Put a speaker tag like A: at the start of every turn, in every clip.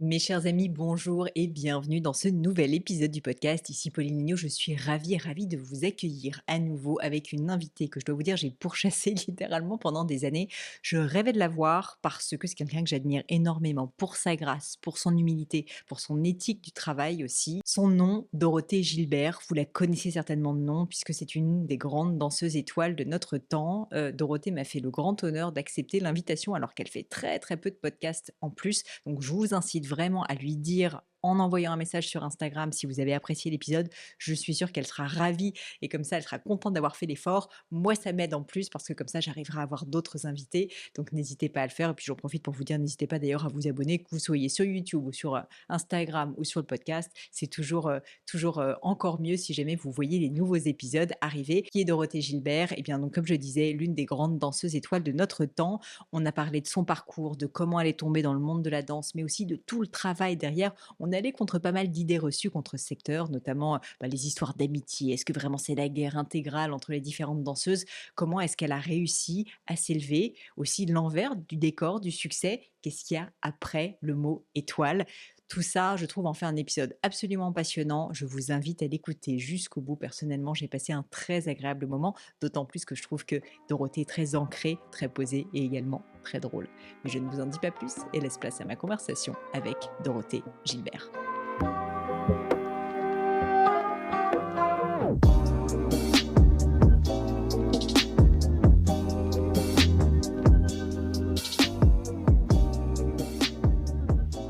A: Mes chers amis, bonjour et bienvenue dans ce nouvel épisode du podcast. Ici Pauline Lignot, je suis ravie de vous accueillir à nouveau avec une invitée que je dois vous dire, j'ai pourchassée littéralement pendant des années. Je rêvais de la voir parce que c'est quelqu'un que j'admire énormément pour sa grâce, pour son humilité, pour son éthique du travail aussi. Son nom, Dorothée Gilbert, vous la connaissez certainement de nom puisque c'est une des grandes danseuses étoiles de notre temps. Dorothée m'a fait le grand honneur d'accepter l'invitation alors qu'elle fait très peu de podcasts en plus. Donc je vous incite vraiment à lui dire en envoyant un message sur Instagram si vous avez apprécié l'épisode. Je suis sûre qu'elle sera ravie et comme ça, elle sera contente d'avoir fait l'effort. Moi, ça m'aide en plus parce que comme ça, j'arriverai à avoir d'autres invités. Donc n'hésitez pas à le faire. Et puis j'en profite pour vous dire, n'hésitez pas d'ailleurs à vous abonner, que vous soyez sur YouTube ou sur Instagram ou sur le podcast. C'est toujours encore mieux si jamais vous voyez les nouveaux épisodes arriver. Qui est Dorothée Gilbert? Et bien donc, comme je disais, l'une des grandes danseuses étoiles de notre temps. On a parlé de son parcours, de comment elle est tombée dans le monde de la danse, mais aussi de tout le travail derrière. On allait contre pas mal d'idées reçues contre ce secteur, notamment les histoires d'amitié. Est-ce que vraiment c'est la guerre intégrale entre les différentes danseuses? Comment est-ce qu'elle a réussi à s'élever? Aussi l'envers du décor, du succès. Qu'est-ce qu'il y a après le mot étoile? Tout ça, je trouve, en fait un épisode absolument passionnant. Je vous invite à l'écouter jusqu'au bout. Personnellement, j'ai passé un très agréable moment, d'autant plus que je trouve que Dorothée est très ancrée, très posée et également très drôle. Mais je ne vous en dis pas plus et laisse place à ma conversation avec Dorothée Gilbert.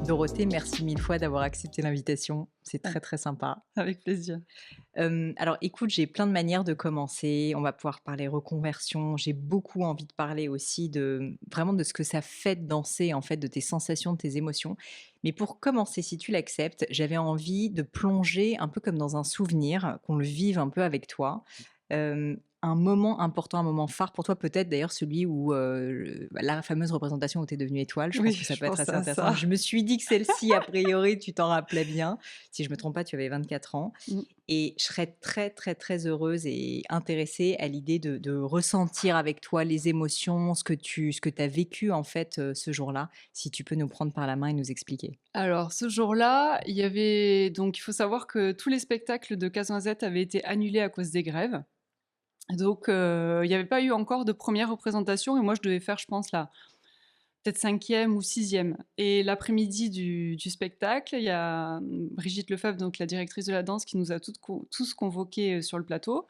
A: Dorothée, merci mille fois d'avoir accepté l'invitation. C'est très sympa.
B: Avec plaisir.
A: Alors écoute, j'ai plein de manières de commencer. On va pouvoir parler reconversion. J'ai beaucoup envie de parler aussi vraiment de ce que ça fait de danser, en fait, de tes sensations, de tes émotions. Mais pour commencer, si tu l'acceptes, j'avais envie de plonger un peu comme dans un souvenir, qu'on le vive un peu avec toi. Un moment important, un moment phare pour toi, peut-être d'ailleurs celui où la fameuse représentation où tu es devenue étoile. Je
B: Oui,
A: pense que ça
B: je
A: peut être
B: pensais
A: assez
B: à
A: intéressant.
B: ça.
A: Je me suis dit que celle-ci, a priori, tu t'en rappelais bien. Si je me trompe pas, tu avais 24 ans.
B: Mmh.
A: Et je serais très heureuse et intéressée à l'idée de ressentir avec toi les émotions, ce que tu as vécu en fait ce jour-là. Si tu peux nous prendre par la main et nous expliquer.
B: Alors ce jour-là, il faut savoir que tous les spectacles de Casse-Noisette avaient été annulés à cause des grèves. Donc il y avait pas eu encore de première représentation et moi je devais faire, je pense, la peut-être 5e ou 6e. Et l'après-midi du spectacle, il y a, Brigitte Lefebvre, donc la directrice de la danse, qui nous a tous convoqués, sur le plateau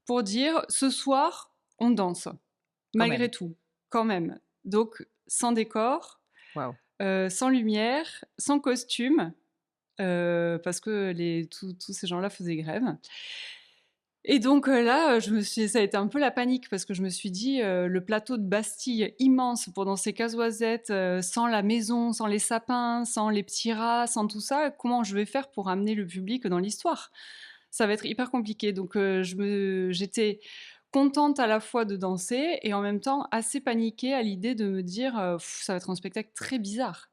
B: pour dire: «Ce soir, on danse,
A: Quand
B: malgré
A: même.
B: tout, quand même». Donc sans décor,
A: Waouh.
B: sans lumière, sans costume, parce que tous ces gens-là faisaient grève. Et donc là, ça a été un peu la panique parce que je me suis dit, le plateau de Bastille immense pour danser Casse-Noisette, sans la maison, sans les sapins, sans les petits rats, sans tout ça, comment je vais faire pour amener le public dans l'histoire? Ça va être hyper compliqué. Donc j'étais contente à la fois de danser et en même temps assez paniquée à l'idée de me dire, «Ça va être un spectacle très bizarre».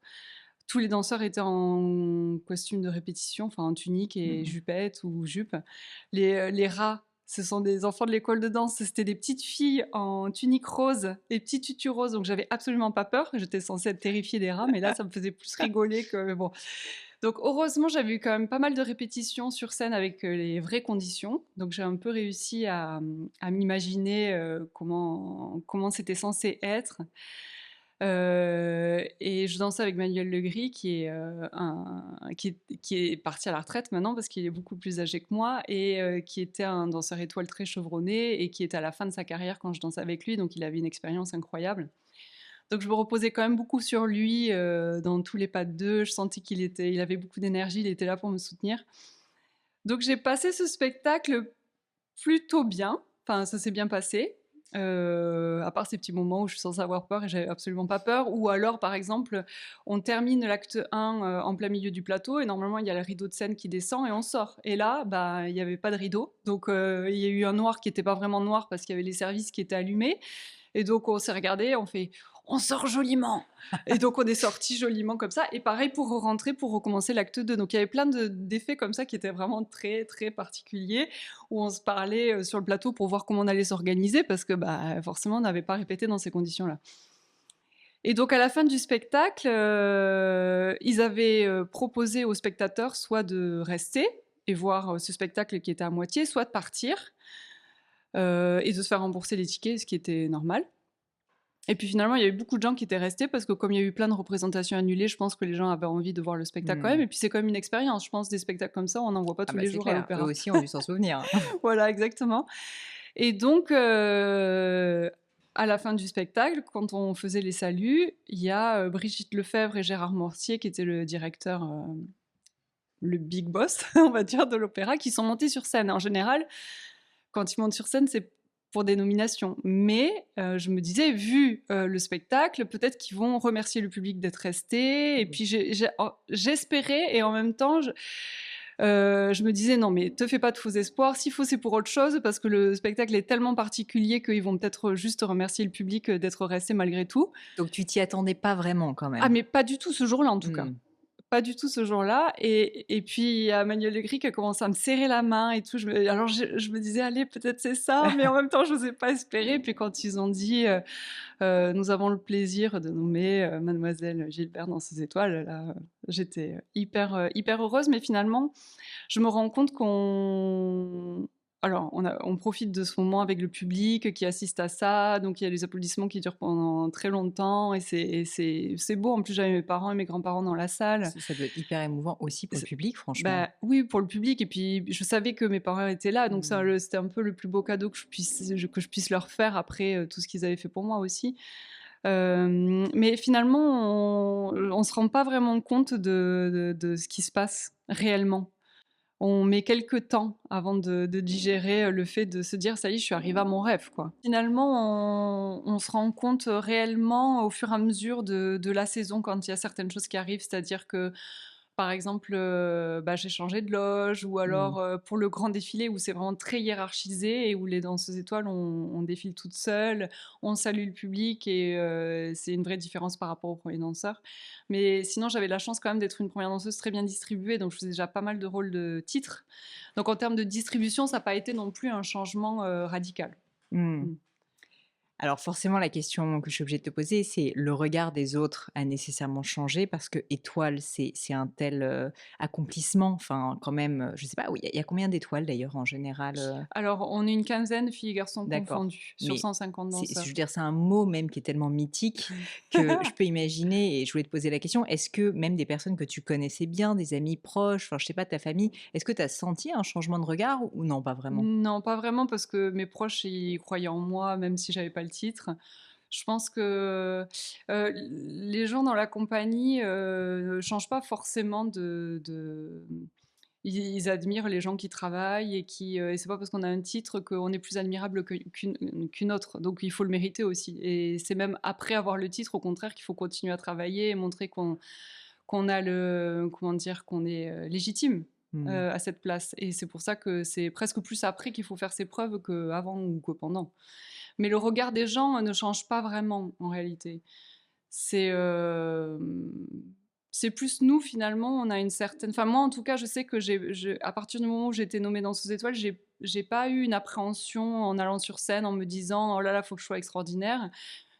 B: Tous les danseurs étaient en costume de répétition, enfin en tunique et
A: Mhm.
B: jupette ou jupe. Les rats, ce sont des enfants de l'école de danse, c'était des petites filles en tunique rose et petits tutus roses, donc j'avais absolument pas peur. J'étais censée être terrifiée des rats, mais là, ça me faisait plus rigoler que mais bon. Donc heureusement, j'avais eu quand même pas mal de répétitions sur scène avec, les vraies conditions. Donc j'ai un peu réussi à m'imaginer, comment c'était censé être. Et je dansais avec Manuel Legris qui est parti à la retraite maintenant parce qu'il est beaucoup plus âgé que moi et qui était un danseur étoile très chevronné et qui était à la fin de sa carrière quand je dansais avec lui, donc il avait une expérience incroyable. Donc je me reposais quand même beaucoup sur lui, dans tous les pas de deux. Je sentais il avait beaucoup d'énergie, il était là pour me soutenir. Donc j'ai passé ce spectacle plutôt bien, enfin ça s'est bien passé, à part ces petits moments où je suis censée avoir peur et j'avais absolument pas peur, ou alors par exemple, on termine l'acte 1, en plein milieu du plateau et normalement il y a le rideau de scène qui descend et on sort et là, bah, il y avait pas de rideau, donc il y a eu un noir qui était pas vraiment noir parce qu'il y avait les services qui étaient allumés et donc on s'est regardé, on fait: «On sort joliment!» et donc on est sorti joliment comme ça et pareil pour rentrer, pour recommencer l'acte 2. Donc il y avait plein d'effets comme ça qui étaient vraiment très particuliers où on se parlait sur le plateau pour voir comment on allait s'organiser parce que bah, forcément on n'avait pas répété dans ces conditions-là. Et donc à la fin du spectacle, ils avaient, proposé aux spectateurs soit de rester et voir, ce spectacle qui était à moitié, soit de partir, et de se faire rembourser les tickets, ce qui était normal. Et puis finalement, il y a eu beaucoup de gens qui étaient restés parce que comme il y a eu plein de représentations annulées, je pense que les gens avaient envie de voir le spectacle quand même.
A: Mmh.
B: Et puis c'est quand même une expérience. Je pense des spectacles comme ça, on n'en voit pas
A: Ah
B: tous
A: bah,
B: les
A: c'est
B: jours à
A: clair, eux
B: l'opéra.
A: aussi ont dû s'en souvenir.
B: Voilà, exactement. Et donc, à la fin du spectacle, quand on faisait les saluts, il y a Brigitte Lefebvre et Gérard Mortier, qui était le directeur, le big boss, on va dire, de l'opéra, qui sont montés sur scène. En général, quand ils montent sur scène, c'est pour des nominations. Mais je me disais, vu le spectacle, peut-être qu'ils vont remercier le public d'être resté. Et
A: Mmh.
B: puis j'espérais, et en même temps, je me disais, non, mais te fais pas de faux espoirs. S'il faut, c'est pour autre chose, parce que le spectacle est tellement particulier qu'ils vont peut-être juste remercier le public d'être resté malgré tout.
A: Donc tu t'y attendais pas vraiment quand
B: Ah,
A: même?
B: mais pas du tout ce jour-là, en tout cas.
A: Mmh.
B: Pas du tout ce jour-là. Et puis, il y a Manuel Legris qui a commencé à me serrer la main et tout. Alors, je me disais, allez, peut-être c'est ça, mais en même temps, je n'osais pas espérer. Puis, quand ils ont dit, nous avons le plaisir de nommer Mademoiselle Gilbert dans ses étoiles, là, j'étais hyper heureuse. Mais finalement, je me rends compte qu'on... Alors, on profite de ce moment avec le public qui assiste à ça, donc il y a les applaudissements qui durent pendant très longtemps, et c'est beau. En plus, j'avais mes parents et mes grands-parents dans la salle.
A: Ça doit être hyper émouvant aussi pour le
B: C'est-
A: public, franchement.
B: Bah, oui, pour le public, et puis je savais que mes parents étaient là, donc ça,
A: Mmh.
B: c'était un peu le plus beau cadeau que je puisse leur faire après tout ce qu'ils avaient fait pour moi aussi. Mais finalement, on se rend pas vraiment compte de ce qui se passe réellement. On met quelques temps avant de digérer le fait de se dire: «Ça y est, je suis arrivée à mon rêve», quoi. Finalement, on se rend compte réellement au fur et à mesure de la saison quand il y a certaines choses qui arrivent. C'est-à-dire que, par exemple, bah, j'ai changé de loge, ou
A: Mmh.
B: alors, pour le grand défilé où c'est vraiment très hiérarchisé et où les danseuses étoiles, on défile toutes seules, on salue le public, et c'est une vraie différence par rapport aux premiers danseurs. Mais sinon, j'avais la chance quand même d'être une première danseuse très bien distribuée, donc je faisais déjà pas mal de rôles de titres. Donc en termes de distribution, ça n'a pas été non plus un changement radical.
A: Mmh.
B: Mmh.
A: Alors forcément, la question que je suis obligée de te poser, c'est le regard des autres a nécessairement changé parce que étoile, c'est un tel, accomplissement, enfin quand même, je sais pas, oui, il y a combien d'étoiles d'ailleurs en général,
B: Alors, on est une quinzaine, filles et garçons
A: D'accord,
B: confondus, sur
A: mais
B: 150
A: je veux
B: danseurs.
A: dire, c'est un mot même qui est tellement mythique que je peux imaginer et je voulais te poser la question, est-ce que même des personnes que tu connaissais bien, des amis proches, enfin je sais pas, ta famille, est-ce que tu as senti un changement de regard ou non, pas vraiment?
B: Non, pas vraiment, parce que mes proches, ils croyaient en moi, même si j'avais pas le titre. Je pense que, les gens dans la compagnie, ne changent pas forcément ils admirent les gens qui travaillent, et c'est pas parce qu'on a un titre qu'on est plus admirable qu'une autre. Donc il faut le mériter aussi, et c'est même après avoir le titre, au contraire, qu'il faut continuer à travailler et montrer qu'on a le comment dire? Qu'on est, légitime,
A: Mmh.
B: à cette place, et c'est pour ça que c'est presque plus après qu'il faut faire ses preuves qu'avant ou que pendant. Mais le regard des gens ne change pas vraiment en réalité. C'est, c'est plus nous finalement, on a une certaine, enfin moi en tout cas, je sais que à partir du moment où j'ai été nommée Danseuse étoile, j'ai pas eu une appréhension en allant sur scène en me disant: «Oh là là, faut que je sois extraordinaire»,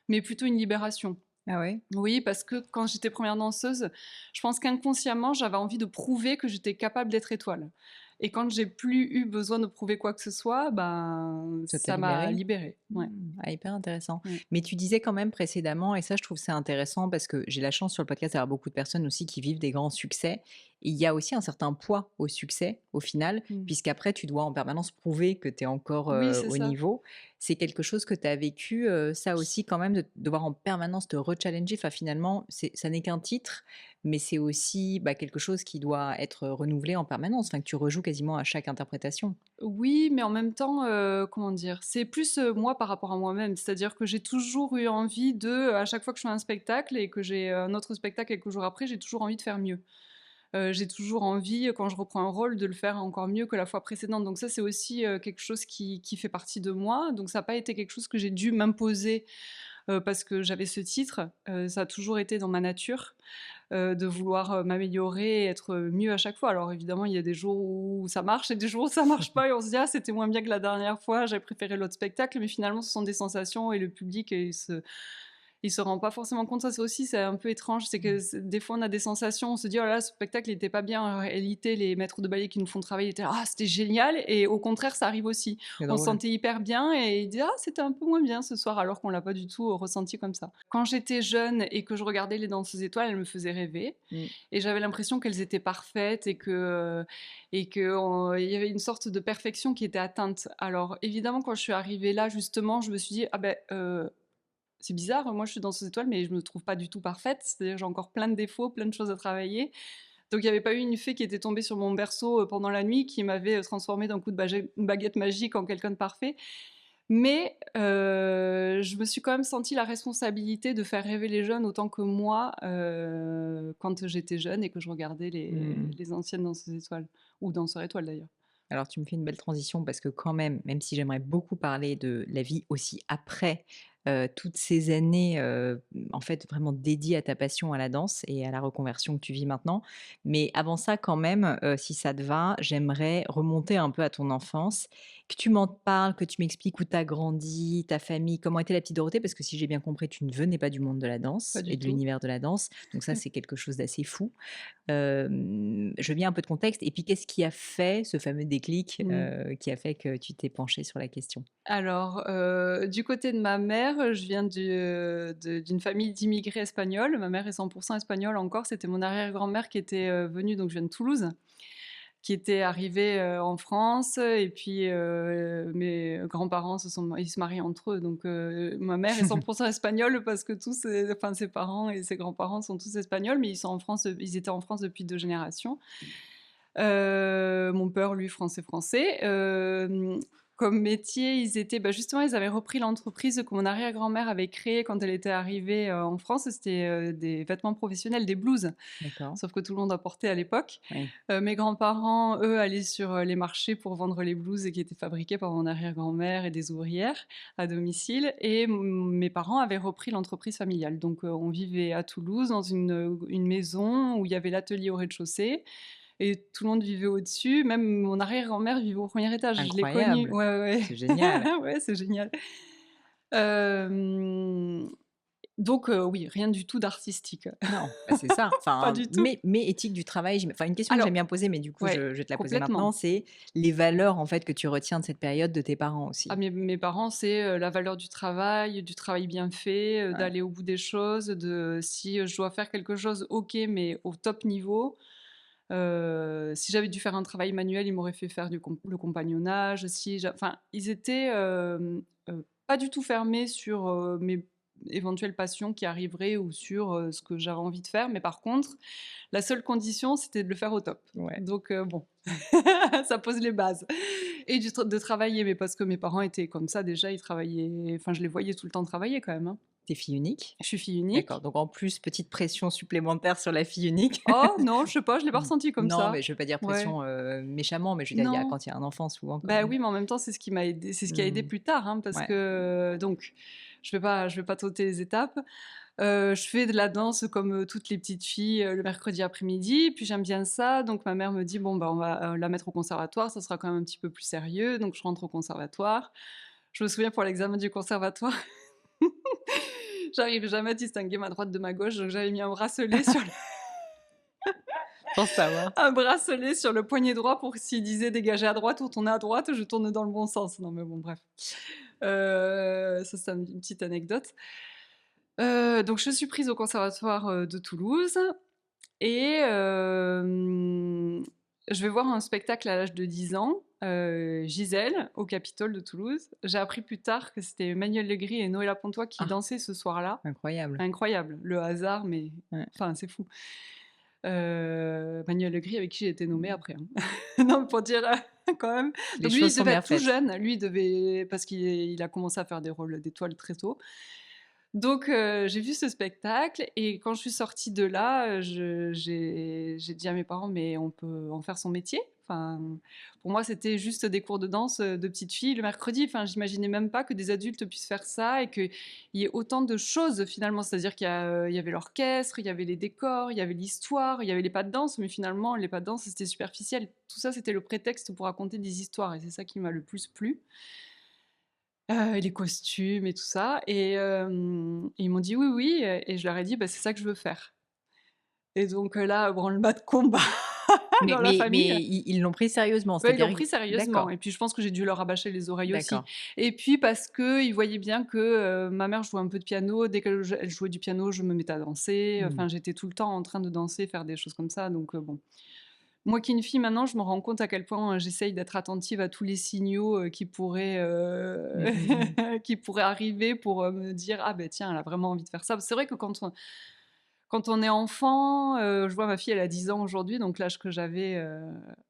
B: mais plutôt une libération.
A: Ah ouais?
B: Oui, parce que quand j'étais première danseuse, je pense qu'inconsciemment, j'avais envie de prouver que j'étais capable d'être étoile. Et quand j'ai plus eu besoin de prouver quoi que ce soit, ben,
A: Ça t'a
B: ça m'a
A: libérée?
B: libérée. Ouais.
A: Mmh. Ah, hyper intéressant.
B: Ouais.
A: Mais tu disais quand même précédemment, et ça je trouve c'est intéressant parce que j'ai la chance sur le podcast d'avoir beaucoup de personnes aussi qui vivent des grands succès. Et il y a aussi un certain poids au succès au final,
B: Mm.
A: puisqu'après tu dois en permanence prouver que tu es encore
B: Oui, c'est
A: au
B: ça.
A: niveau. C'est quelque chose que tu as vécu, ça aussi quand même, de devoir en permanence te rechallenger. Enfin finalement, ça n'est qu'un titre, mais c'est aussi bah, quelque chose qui doit être renouvelé en permanence, enfin que tu rejoues quasiment à chaque interprétation.
B: Oui, mais en même temps, comment dire? C'est plus, moi par rapport à moi-même. C'est-à-dire que j'ai toujours eu envie à chaque fois que je fais un spectacle et que j'ai un autre spectacle quelques jours après, j'ai toujours envie de faire mieux. J'ai toujours envie, quand je reprends un rôle, de le faire encore mieux que la fois précédente. Donc ça, c'est aussi, quelque chose qui fait partie de moi. Donc ça n'a pas été quelque chose que j'ai dû m'imposer, parce que j'avais ce titre. Ça a toujours été dans ma nature, de vouloir, m'améliorer et être mieux à chaque fois. Alors évidemment, il y a des jours où ça marche et des jours où ça marche pas, et on se dit: «Ah, c'était moins bien que la dernière fois, j'avais préféré l'autre spectacle», mais finalement, ce sont des sensations, et le public, il se rend pas forcément compte. Ça, c'est aussi, c'est un peu étrange. C'est que des fois, on a des sensations, on se dit, oh là là, ce spectacle, il était pas bien. En réalité, les maîtres de ballet qui nous font travailler étaient là, ah, c'était génial. Et au contraire, ça arrive aussi.
A: C'est
B: On se
A: drôle.
B: sentait hyper bien et il dit, ah, c'était un peu moins bien ce soir, alors qu'on l'a pas du tout ressenti comme ça. Quand j'étais jeune et que je regardais les Danseuses étoiles, elles me faisaient rêver.
A: Mmh.
B: Et j'avais l'impression qu'elles étaient parfaites et qu'il y avait une sorte de perfection qui était atteinte. Alors évidemment, quand je suis arrivée là, justement, je me suis dit, ah ben, c'est bizarre, moi je suis danseuse étoile, mais je me trouve pas du tout parfaite. C'est-à-dire j'ai encore plein de défauts, plein de choses à travailler. Donc il n'y avait pas eu une fée qui était tombée sur mon berceau pendant la nuit, qui m'avait transformée d'un coup de baguette magique en quelqu'un de parfait. Mais je me suis quand même senti la responsabilité de faire rêver les jeunes autant que moi quand j'étais jeune et que je regardais
A: Mmh.
B: les anciennes danseuses étoiles, ou danseurs étoiles d'ailleurs.
A: Alors tu me fais une belle transition parce que quand même, même si j'aimerais beaucoup parler de la vie aussi après, toutes ces années, en fait vraiment dédiées à ta passion à la danse et à la reconversion que tu vis maintenant. Mais avant ça quand même, si ça te va, j'aimerais remonter un peu à ton enfance, que tu m'en parles, que tu m'expliques où tu as grandi, ta famille, comment était la petite Dorothée? Parce que si j'ai bien compris, tu ne venais pas du monde de la
B: Pas
A: danse et
B: du
A: de
B: tout.
A: l'univers de la danse, donc ça c'est quelque chose d'assez fou. Je veux bien un peu de contexte et puis qu'est-ce qui a fait ce fameux déclic,
B: Mm.
A: qui a fait que tu t'es penchée sur la question?
B: Alors, du côté de ma mère, je viens d'une famille d'immigrés espagnols. Ma mère est 100% espagnole encore. C'était mon arrière-grand-mère qui était venue, donc je viens de Toulouse, qui était arrivée en France. Et puis mes grands-parents ils se marient entre eux. Donc ma mère est 100% espagnole parce que enfin, ses parents et ses grands-parents sont tous espagnols, mais ils étaient en France depuis 2 générations. Mon père, lui, français. Comme métier, justement, ils avaient repris l'entreprise que mon arrière-grand-mère avait créée quand elle était arrivée en France. C'était des vêtements professionnels, des blouses,
A: D'accord,
B: sauf que tout le monde en portait à l'époque.
A: oui.
B: Mes grands-parents, eux, allaient sur les marchés pour vendre les blouses qui étaient fabriquées par mon arrière-grand-mère et des ouvrières à domicile. Et mes parents avaient repris l'entreprise familiale. Donc, on vivait à Toulouse dans une maison où il y avait l'atelier au rez-de-chaussée et tout le monde vivait au-dessus. Même mon arrière-grand-mère vivait au premier étage. Je l'ai connue.
A: Incroyable,
B: Ouais, ouais,
A: c'est génial.
B: ouais. Ouais, c'est génial. Euh, donc, oui, rien du tout d'artistique.
A: Non, bah, c'est ça,
B: Pas
A: enfin,
B: du tout.
A: mais éthique du travail, enfin une question que
B: Alors,
A: j'aime bien poser, mais du coup
B: ouais,
A: je vais te la poser maintenant,
B: complètement.
A: c'est les valeurs en fait que tu retiens de cette période de tes parents
B: Ah,
A: aussi?
B: mes parents, c'est la valeur du travail bien fait,
A: Ouais,
B: d'aller au bout des choses, si je dois faire quelque chose, ok, mais au top niveau. Si j'avais dû faire un travail manuel, ils m'auraient fait faire le compagnonnage. Enfin, ils étaient pas du tout fermés sur mes éventuelles passions qui arriveraient ou sur ce que j'avais envie de faire. Mais par contre, la seule condition, c'était de le faire au top.
A: ouais.
B: Donc bon, ça pose les bases. Et de travailler, mais parce que mes parents étaient comme ça déjà, ils travaillaient. Enfin, je les voyais tout le temps travailler quand même, hein.
A: Tu fille unique?
B: Je suis fille
A: D'accord,
B: unique.
A: donc en plus, petite pression supplémentaire sur la fille unique.
B: Oh non, je sais pas, je l'ai pas
A: Mmh.
B: ressenti comme
A: Non, mais
B: ça.
A: je veux pas dire
B: Ouais.
A: pression, méchamment, mais je veux dire, il y a
B: Non.
A: quand il y a un enfant souvent quand
B: Bah
A: même.
B: oui, mais en même temps, c'est ce qui m'a aidé, c'est ce qui a aidé
A: Mmh.
B: plus tard, hein, parce
A: Ouais.
B: que donc je vais pas sauter les étapes. Je fais de la danse comme toutes les petites filles le mercredi après-midi, puis j'aime bien ça, donc ma mère me dit bon bah on va la mettre au conservatoire, ça sera quand même un petit peu plus sérieux, donc je rentre au conservatoire. Je me souviens pour l'examen du conservatoire, j'arrive jamais à distinguer ma droite de ma gauche, donc j'avais mis
A: Pour savoir.
B: un bracelet sur le poignet droit pour que s'il disait dégager à droite ou tourner à droite, je tourne dans le bon sens. Non mais bon, bref. Ça, c'est une petite anecdote. Donc je suis prise au conservatoire de Toulouse et je vais voir un spectacle à l'âge de 10 ans, Gisèle, au Capitole de Toulouse. J'ai appris plus tard que c'était Manuel Legris et Noëlla Pontois qui
A: Ah,
B: dansaient ce soir-là.
A: incroyable.
B: Incroyable, le hasard, mais
A: Ouais.
B: enfin, c'est fou. Manuel Legris avec qui j'ai été nommée après, hein. Non, pour dire quand même.
A: Les
B: Donc lui,
A: choses
B: il
A: sont
B: devait
A: bien
B: être tout
A: faites.
B: jeune. Lui, parce qu'il a commencé à faire des rôles d'étoiles très tôt. Donc j'ai vu ce spectacle et quand je suis sortie de là, j'ai dit à mes parents: «Mais on peut en faire son métier?» Enfin, pour moi, c'était juste des cours de danse, de petites filles le mercredi. Enfin, j'imaginais même pas que des adultes puissent faire ça et qu'il y ait autant de choses finalement. C'est-à-dire il y avait l'orchestre, il y avait les décors, il y avait l'histoire, il y avait les pas de danse, mais finalement les pas de danse, c'était superficiel. Tout ça, c'était le prétexte pour raconter des histoires et c'est ça qui m'a le plus plu. Et les costumes et tout ça et ils m'ont dit: «Oui, oui», et je leur ai dit: «Bah, c'est ça que je veux faire», et donc là, branle-bas de combat
A: Mais
B: dans la
A: mais
B: famille.
A: mais ils l'ont pris sérieusement?
B: Ouais, ils l'ont
A: C'est-à-dire
B: pris sérieusement
A: d'accord,
B: et puis je pense que j'ai dû leur rabâcher les oreilles aussi,
A: d'accord.
B: et puis parce qu'ils voyaient bien que, ma mère jouait un peu de piano. Dès qu'elle jouait du piano, je me mettais à danser,
A: Mmh.
B: enfin j'étais tout le temps en train de danser, faire des choses comme ça, donc bon. Moi qui est une fille maintenant, je me rends compte à quel point, j'essaye d'être attentive à tous les signaux,
A: Mmh, mmh mh.
B: qui pourraient arriver pour, me dire: «Ah ben tiens, elle a vraiment envie de faire ça». C'est vrai que quand on est enfant, je vois ma fille, elle a 10 ans aujourd'hui, donc l'âge que j'avais,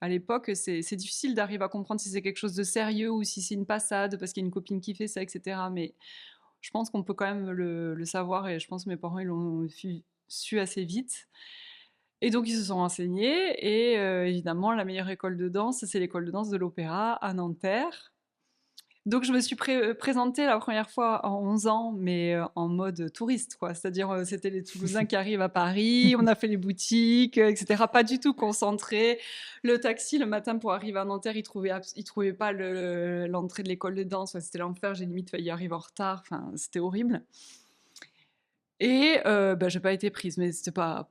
B: à l'époque, c'est difficile d'arriver à comprendre si c'est quelque chose de sérieux ou si c'est une passade parce qu'il y a une copine qui fait ça et cetera. Mais je pense qu'on peut quand même le savoir, et je pense que mes parents, ils l'ont su assez vite, et donc ils se sont renseignés, et évidemment la meilleure école de danse, c'est l'école de danse de l'Opéra à Nanterre. Donc je me suis présentée la première fois en 11 ans, mais en mode touriste, quoi. C'est-à-dire, c'était les Toulousains qui arrivent à Paris, on a fait les boutiques, et cetera, pas du tout concentrés. Le taxi, le matin, pour arriver à Nanterre, il trouvait pas l'entrée de l'école de danse. Enfin, c'était l'enfer, j'ai limite failli arriver en retard, enfin, c'était horrible, et bah, j'ai pas été prise, mais c'était pas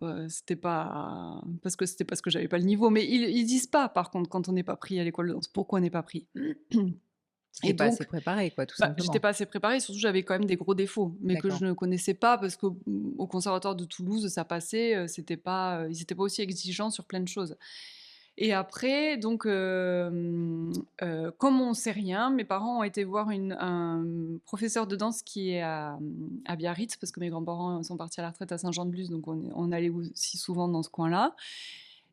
B: parce que j'avais pas le niveau. Mais ils disent pas, par contre, quand on n'est pas pris à l'école de danse, pourquoi on n'est pas pris.
A: Tu
B: Et
A: pas assez
B: donc
A: préparé quoi, tout
B: bah, j'étais
A: simplement.
B: pas assez préparée, surtout j'avais quand même des gros défauts, mais que
A: D'accord.
B: je ne connaissais pas parce qu'au au conservatoire de Toulouse, ça passait, c'était pas, ils étaient pas aussi exigeants sur plein de choses. Et après donc comme on sait rien, mes parents ont été voir un professeur de danse qui est à Biarritz, parce que mes grands-parents sont partis à la retraite à Saint-Jean-de-Luz, donc on allait aussi souvent dans ce coin-là,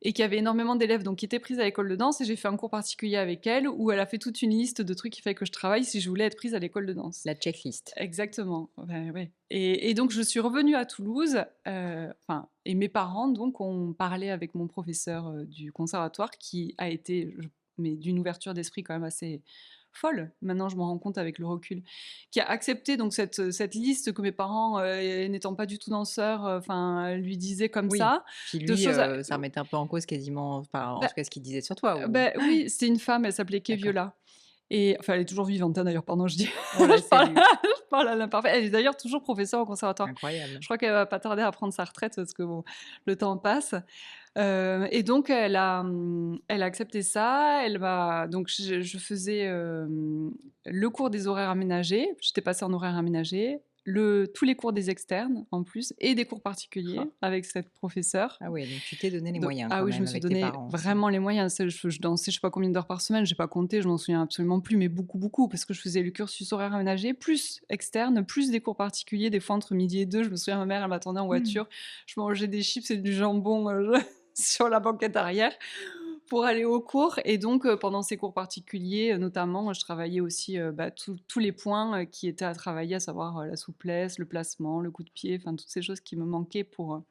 B: et qui avait énormément d'élèves, donc qui étaient prises à l'école de danse, et j'ai fait un cours particulier avec elle où elle a fait toute une liste de trucs qu'il fallait que je travaille si je voulais être prise à l'école de danse.
A: La checklist.
B: Exactement, ouais, ouais, et donc je suis revenue à Toulouse, enfin, et mes parents donc ont parlé avec mon professeur, du conservatoire, qui a été, mais d'une ouverture d'esprit quand même assez folle. Maintenant, je m'en rends compte avec le recul, qui a accepté donc cette liste que mes parents, n'étant pas du tout danseurs, enfin, lui disaient comme
A: Oui.
B: ça,
A: Puis
B: de
A: lui,
B: choses à
A: ça remettait un peu en cause quasiment, enfin, en
B: bah
A: tout cas ce qu'il disait sur toi ou
B: bah, oui, c'était une femme, elle s'appelait Kay
A: d'accord.
B: Viola. Et enfin, elle est toujours vivante, hein, d'ailleurs, pardon, je dis
A: On la salue.
B: je parle à l'imparfait. Elle est d'ailleurs toujours professeure au conservatoire.
A: Incroyable.
B: Je crois qu'elle va pas tarder à prendre sa retraite parce que bon, le temps passe. Et donc elle a accepté ça. Elle m'a donc je faisais, le cours des horaires aménagés. J'étais passée en horaires aménagés, tous les cours des externes en plus, et des cours
A: Ah.
B: particuliers avec cette professeure.
A: Ah oui, donc tu t'es donné les
B: De
A: moyens
B: Ah
A: quand
B: oui, je me
A: même
B: suis
A: avec tes
B: donné
A: parents aussi.
B: vraiment les moyens. C'est je dansais je sais pas combien d'heures par semaine, j'ai pas compté, je m'en souviens absolument plus, mais beaucoup, beaucoup, parce que je faisais le cursus horaire aménagé, plus externe, plus des cours particuliers, des fois entre midi et 2. Je me souviens, ma mère, elle m'attendait en
A: Mmh.
B: voiture, je mangeais des chips et du jambon, sur la banquette arrière pour aller aux cours, et donc pendant ces cours particuliers, notamment, je travaillais aussi, bah, tous les points, qui étaient à travailler, à savoir, la souplesse, le placement, le coup de pied, enfin toutes ces choses qui me manquaient
A: Et
B: pour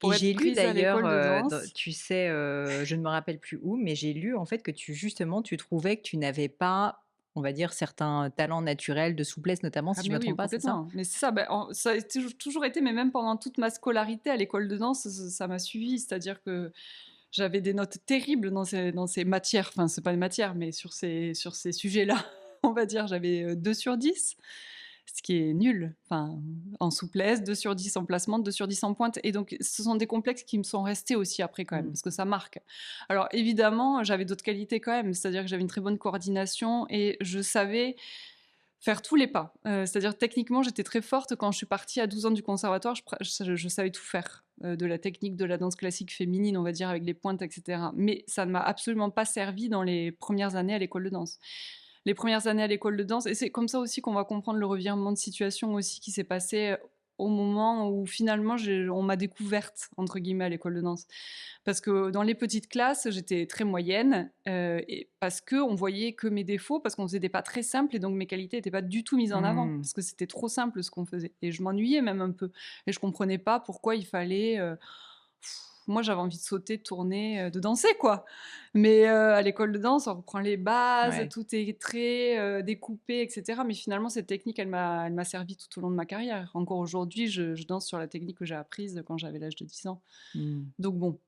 B: être
A: j'ai lu
B: prise à
A: d'ailleurs,
B: l'école de
A: dans
B: danse.
A: tu sais, je ne me rappelle plus où, mais j'ai lu en fait que justement, tu trouvais que tu n'avais pas, on va dire, certains talents naturels de souplesse notamment,
B: Ah
A: si je
B: mais
A: me
B: oui,
A: trompe pas, c'est ça?
B: complètement. Mais c'est ça, bah, ça a toujours été, mais même pendant toute ma scolarité à l'école de danse, ça m'a suivi. C'est-à-dire que j'avais des notes terribles dans ces matières, enfin, c'est pas des matières, mais sur ces sujets-là, on va dire, j'avais 2 sur 10, ce qui est nul. Enfin, en souplesse, 2 sur 10 en placement, 2 sur 10 en pointe, et donc ce sont des complexes qui me sont restés aussi après quand même,
A: Mmh.
B: parce que ça marque. Alors évidemment, j'avais d'autres qualités quand même, c'est-à-dire que j'avais une très bonne coordination et je savais faire tous les pas. C'est-à-dire techniquement, j'étais très forte quand je suis partie à 12 ans du conservatoire, je savais tout faire, de la technique de la danse classique féminine, on va dire, avec les pointes et cetera. Mais ça ne m'a absolument pas servi dans les premières années à l'école de danse. Les premières années à l'école de danse, et c'est comme ça aussi qu'on va comprendre le revirement de situation aussi qui s'est passé, au moment où finalement on m'a «découverte» entre guillemets à l'école de danse. Parce que dans les petites classes, j'étais très moyenne, et parce qu'on voyait que mes défauts, parce qu'on faisait des pas très simples, et donc mes qualités n'étaient pas du tout mises en avant,
A: Mmh.
B: parce que c'était trop simple ce qu'on faisait. Et je m'ennuyais même un peu. Et je comprenais pas pourquoi il fallait. Moi, j'avais envie de sauter, de tourner, de danser, quoi. Mais à l'école de danse, on reprend les bases,
A: Ouais.
B: tout est très découpé, etc. Mais finalement, cette technique, elle m'a servi tout au long de ma carrière. Encore aujourd'hui, je danse sur la technique que j'ai apprise quand j'avais l'âge de 10 ans.
A: Mmh.
B: Donc bon,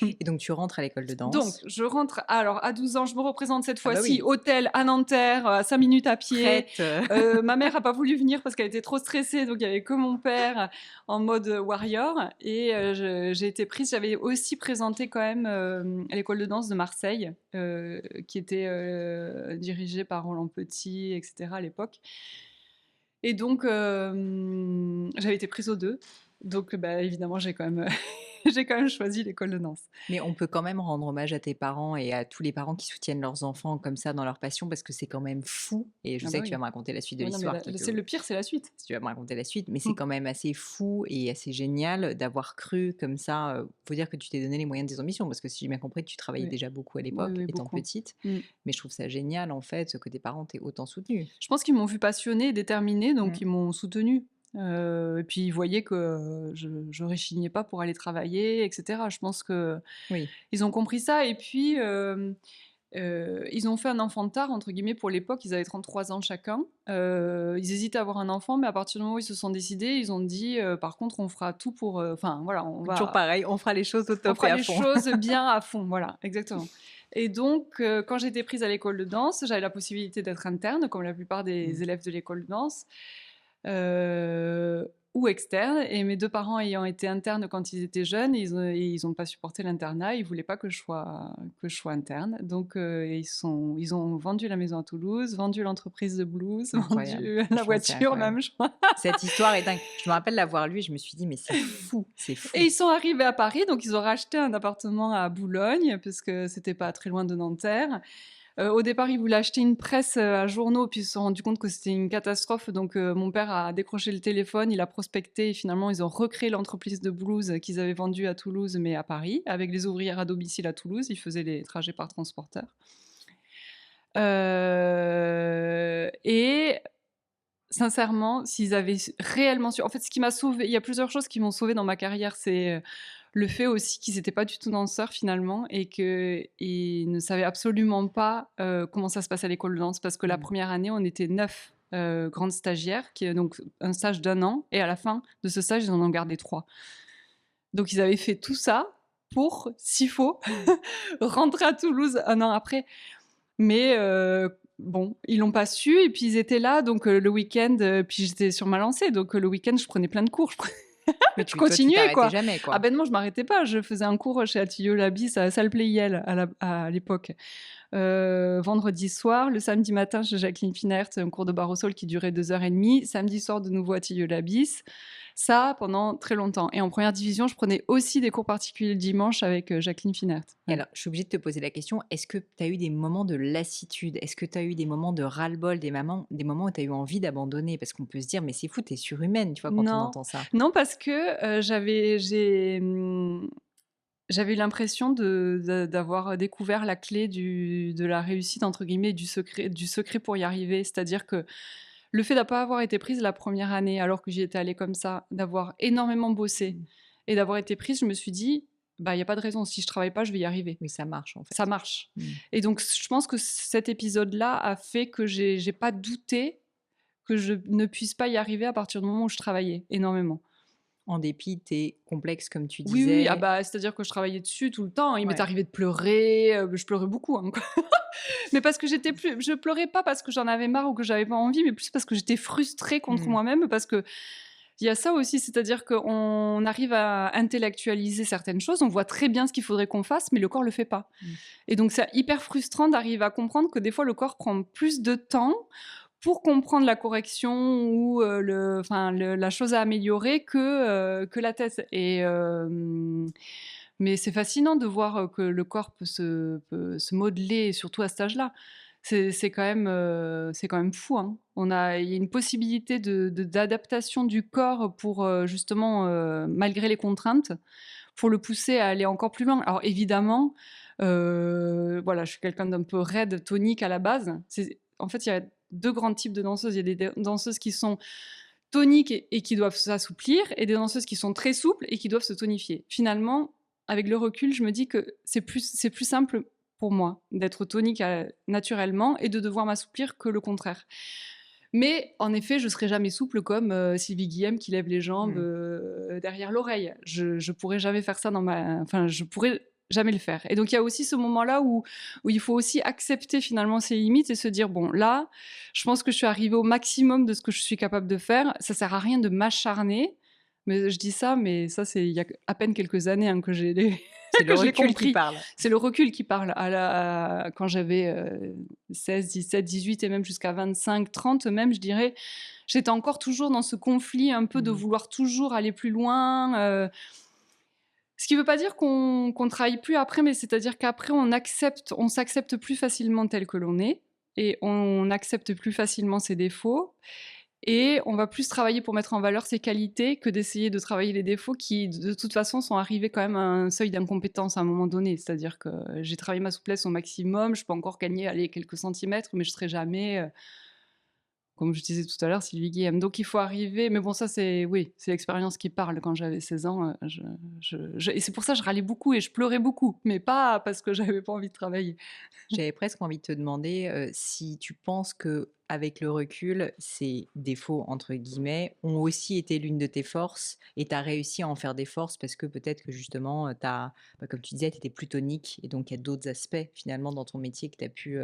A: Et donc tu rentres à l'école de
B: Donc,
A: danse,
B: je rentre, alors à 12 ans, je me représente cette
A: ah bah
B: fois-ci,
A: oui,
B: hôtel à Nanterre, à 5 minutes à pied.
A: prête,
B: Ma mère a pas voulu venir parce qu'elle était trop stressée, donc il y avait que mon père en mode warrior. Et j'ai été prise. J'avais aussi présenté quand même à l'école de danse de Marseille, qui était dirigée par Roland Petit, etc. à l'époque. Et donc, j'avais été prise aux deux. Donc, bah, évidemment, j'ai quand même, j'ai quand même choisi l'école de danse.
A: mais on peut quand même rendre hommage à tes parents et à tous les parents qui soutiennent leurs enfants comme ça dans leur passion parce que c'est quand même fou et je
B: Ah
A: sais
B: bah
A: que tu vas
B: oui.
A: me raconter la suite de
B: Ouais, non, mais
A: l'histoire qui
B: c'est
A: te
B: le pire, c'est la suite.
A: si tu vas me raconter la suite, mais c'est
B: Mmh.
A: quand même assez fou et assez génial d'avoir cru comme ça, faut dire que tu t'es donné les moyens de tes ambitions parce que si j'ai bien compris, tu travaillais
B: Oui,
A: déjà beaucoup à
B: oui,
A: l'époque,
B: oui,
A: étant
B: beaucoup.
A: petite,
B: Mmh.
A: mais je trouve ça génial en fait, que tes parents t'aient autant soutenue.
B: Je pense qu'ils m'ont vue passionnée et déterminée, donc
A: Mmh.
B: ils m'ont soutenue. Et puis ils voyaient que je réchignais pas pour aller travailler, et cetera. Je pense qu'ils
A: Oui.
B: ont compris ça et puis, ils ont fait un «enfant tard» entre guillemets pour l'époque, ils avaient 33 ans chacun. Ils hésitaient à avoir un enfant, mais à partir du moment où ils se sont décidés, ils ont dit: «Par contre, on fera tout pour, enfin voilà,
A: Toujours pareil, on fera les choses au
B: on
A: top
B: fera
A: et à
B: les
A: fond.
B: choses bien à fond», voilà, exactement. Et donc, quand j'étais prise à l'école de danse, j'avais la possibilité d'être interne, comme la plupart
A: Mmh.
B: des élèves de l'école de danse, ou externe. Et mes deux parents ayant été internes quand ils étaient jeunes, ils ont pas supporté l'internat, ils voulaient pas que je sois interne. Donc, ils ont vendu la maison à Toulouse, vendu l'entreprise de blues,
A: Incroyable,
B: vendu la
A: franchement, c'est
B: voiture
A: incroyable.
B: même, je crois.
A: Cette histoire est dingue. Je me rappelle l'avoir lue et je me suis dit: «Mais c'est fou, c'est
B: Et
A: fou».
B: ils sont arrivés à Paris, donc ils ont racheté un appartement à Boulogne, parce que c'était pas très loin de Nanterre. Au départ, ils voulaient acheter une presse à journaux, puis ils se sont rendus compte que c'était une catastrophe. Donc, mon père a décroché le téléphone, il a prospecté, et finalement, ils ont recréé l'entreprise de blues qu'ils avaient vendue à Toulouse, mais à Paris, avec les ouvrières à domicile à Toulouse. Ils faisaient les trajets par transporteur. Et sincèrement, s'ils avaient réellement su. En fait, ce qui m'a sauvée, il y a plusieurs choses qui m'ont sauvée dans ma carrière. C'est le fait aussi qu'ils n'étaient pas du tout danseurs finalement et qu'ils ne savaient absolument pas comment ça se passe à l'école de danse. Parce que la
A: Mmh.
B: première année, on était 9 grandes stagiaires, qui est donc un stage d'un an. Et à la fin de ce stage, ils en ont gardé 3. Donc, ils avaient fait tout ça pour, s'il faut, rentrer à Toulouse un an après. Mais bon, ils l'ont pas su et puis ils étaient là, donc le week-end, puis j'étais sur ma lancée, donc le week-end, je prenais plein de cours,
A: Mais
B: je
A: tu
B: continuais,
A: t'arrêtais
B: quoi.
A: jamais,
B: Ah
A: quoi.
B: ben non, je m'arrêtais pas, je faisais un cours chez Atillot Labis à Salle Pleyel à l'époque. Vendredi soir, le samedi matin chez Jacqueline Finert, un cours de barre au sol qui durait 2h30. Samedi soir, de nouveau à Atillot Labis. Ça, pendant très longtemps. Et en première division, je prenais aussi des cours particuliers le dimanche avec Jacqueline Finert.
A: Et
B: Ouais.
A: alors, je suis obligée de te poser la question, est-ce que tu as eu des moments de lassitude? Est-ce que tu as eu des moments de ras-le-bol, des moments où tu as eu envie d'abandonner? Parce qu'on peut se dire: «Mais c'est fou, tu es surhumaine», tu vois, quand on
B: Non,
A: entend ça.
B: non parce que j'avais eu l'impression d'avoir découvert la clé de la réussite, entre guillemets, du secret pour y arriver. C'est-à-dire que le fait de ne pas avoir été prise la première année, alors que j'y étais allée comme ça, d'avoir énormément bossé
A: Mmh.
B: et d'avoir été prise, je me suis dit, bah, il n'y a pas de raison. Si je travaille pas, je vais y arriver.
A: Oui, ça marche, en
B: Ça
A: fait.
B: marche.
A: Mmh.
B: Et donc, je pense que cet épisode-là a fait que j'ai pas douté que je ne puisse pas y arriver à partir du moment où je travaillais énormément.
A: En dépit de tes complexes, comme tu
B: Oui, oui, ah
A: disais.
B: bah, c'est-à-dire que je travaillais dessus tout le temps. Il m'est
A: Ouais.
B: arrivé de pleurer, je pleurais beaucoup, hein, quoi. Mais parce que je pleurais pas parce que j'en avais marre ou que j'avais pas envie, mais plus parce que j'étais frustrée contre
A: Mmh.
B: moi-même, parce que il y a ça aussi, c'est-à-dire qu'on arrive à intellectualiser certaines choses, on voit très bien ce qu'il faudrait qu'on fasse, mais le corps le fait pas.
A: Mmh.
B: Et donc c'est hyper frustrant d'arriver à comprendre que des fois le corps prend plus de temps pour comprendre la correction ou la chose à améliorer que la tête. Mais c'est fascinant de voir que le corps peut se modeler, surtout à cet âge-là. C'est quand même fou, hein. Il y a une possibilité d'adaptation du corps pour justement, malgré les contraintes, pour le pousser à aller encore plus loin. Alors évidemment, voilà, je suis quelqu'un d'un peu raide, tonique à la base. En fait, il y a deux grands types de danseuses. Il y a des danseuses qui sont toniques et qui doivent s'assouplir, et des danseuses qui sont très souples et qui doivent se tonifier. Finalement, avec le recul, je me dis que c'est plus simple pour moi d'être tonique naturellement et de devoir m'assouplir que le contraire. Mais en effet, je serai jamais souple comme, Sylvie Guillem qui lève les jambes,
A: Mmh.
B: derrière l'oreille. Je pourrais jamais faire ça enfin, je pourrais jamais le faire et donc il y a aussi ce moment-là où il faut aussi accepter finalement ses limites et se dire: «Bon là, je pense que je suis arrivée au maximum de ce que je suis capable de faire. Ça sert à rien de m'acharner». Mais je dis ça, mais ça c'est il y a à peine quelques années, hein, que j'ai
A: C'est le
B: que je l'ai
A: recul qui
B: compris.
A: parle.
B: C'est le recul qui parle. Quand j'avais 16, 17, 18 et même jusqu'à 25, 30 même, je dirais, j'étais encore toujours dans ce conflit un peu de
A: Mmh.
B: vouloir toujours aller plus loin. Ce qui ne veut pas dire qu'on ne travaille plus après, mais c'est-à-dire qu'après, on s'accepte plus facilement tel que l'on est et on accepte plus facilement ses défauts. Et on va plus travailler pour mettre en valeur ses qualités que d'essayer de travailler les défauts qui, de toute façon, sont arrivés quand même à un seuil d'incompétence à un moment donné. C'est-à-dire que j'ai travaillé ma souplesse au maximum, je peux encore gagner allez, quelques centimètres, mais je serai jamais, comme je disais tout à l'heure, Sylvie Guillem. Donc il faut arriver, mais bon, ça c'est, oui, c'est l'expérience qui parle. Quand j'avais 16 ans, et c'est pour ça que je râlais beaucoup et je pleurais beaucoup, mais pas parce que j'avais pas envie de travailler.
A: J'avais presque envie de te demander, si tu penses que avec le recul, ces «défauts» entre guillemets ont aussi été l'une de tes forces et tu as réussi à en faire des forces parce que peut-être que justement, comme tu disais, tu étais plus tonique et donc il y a d'autres aspects finalement dans ton métier que tu as pu,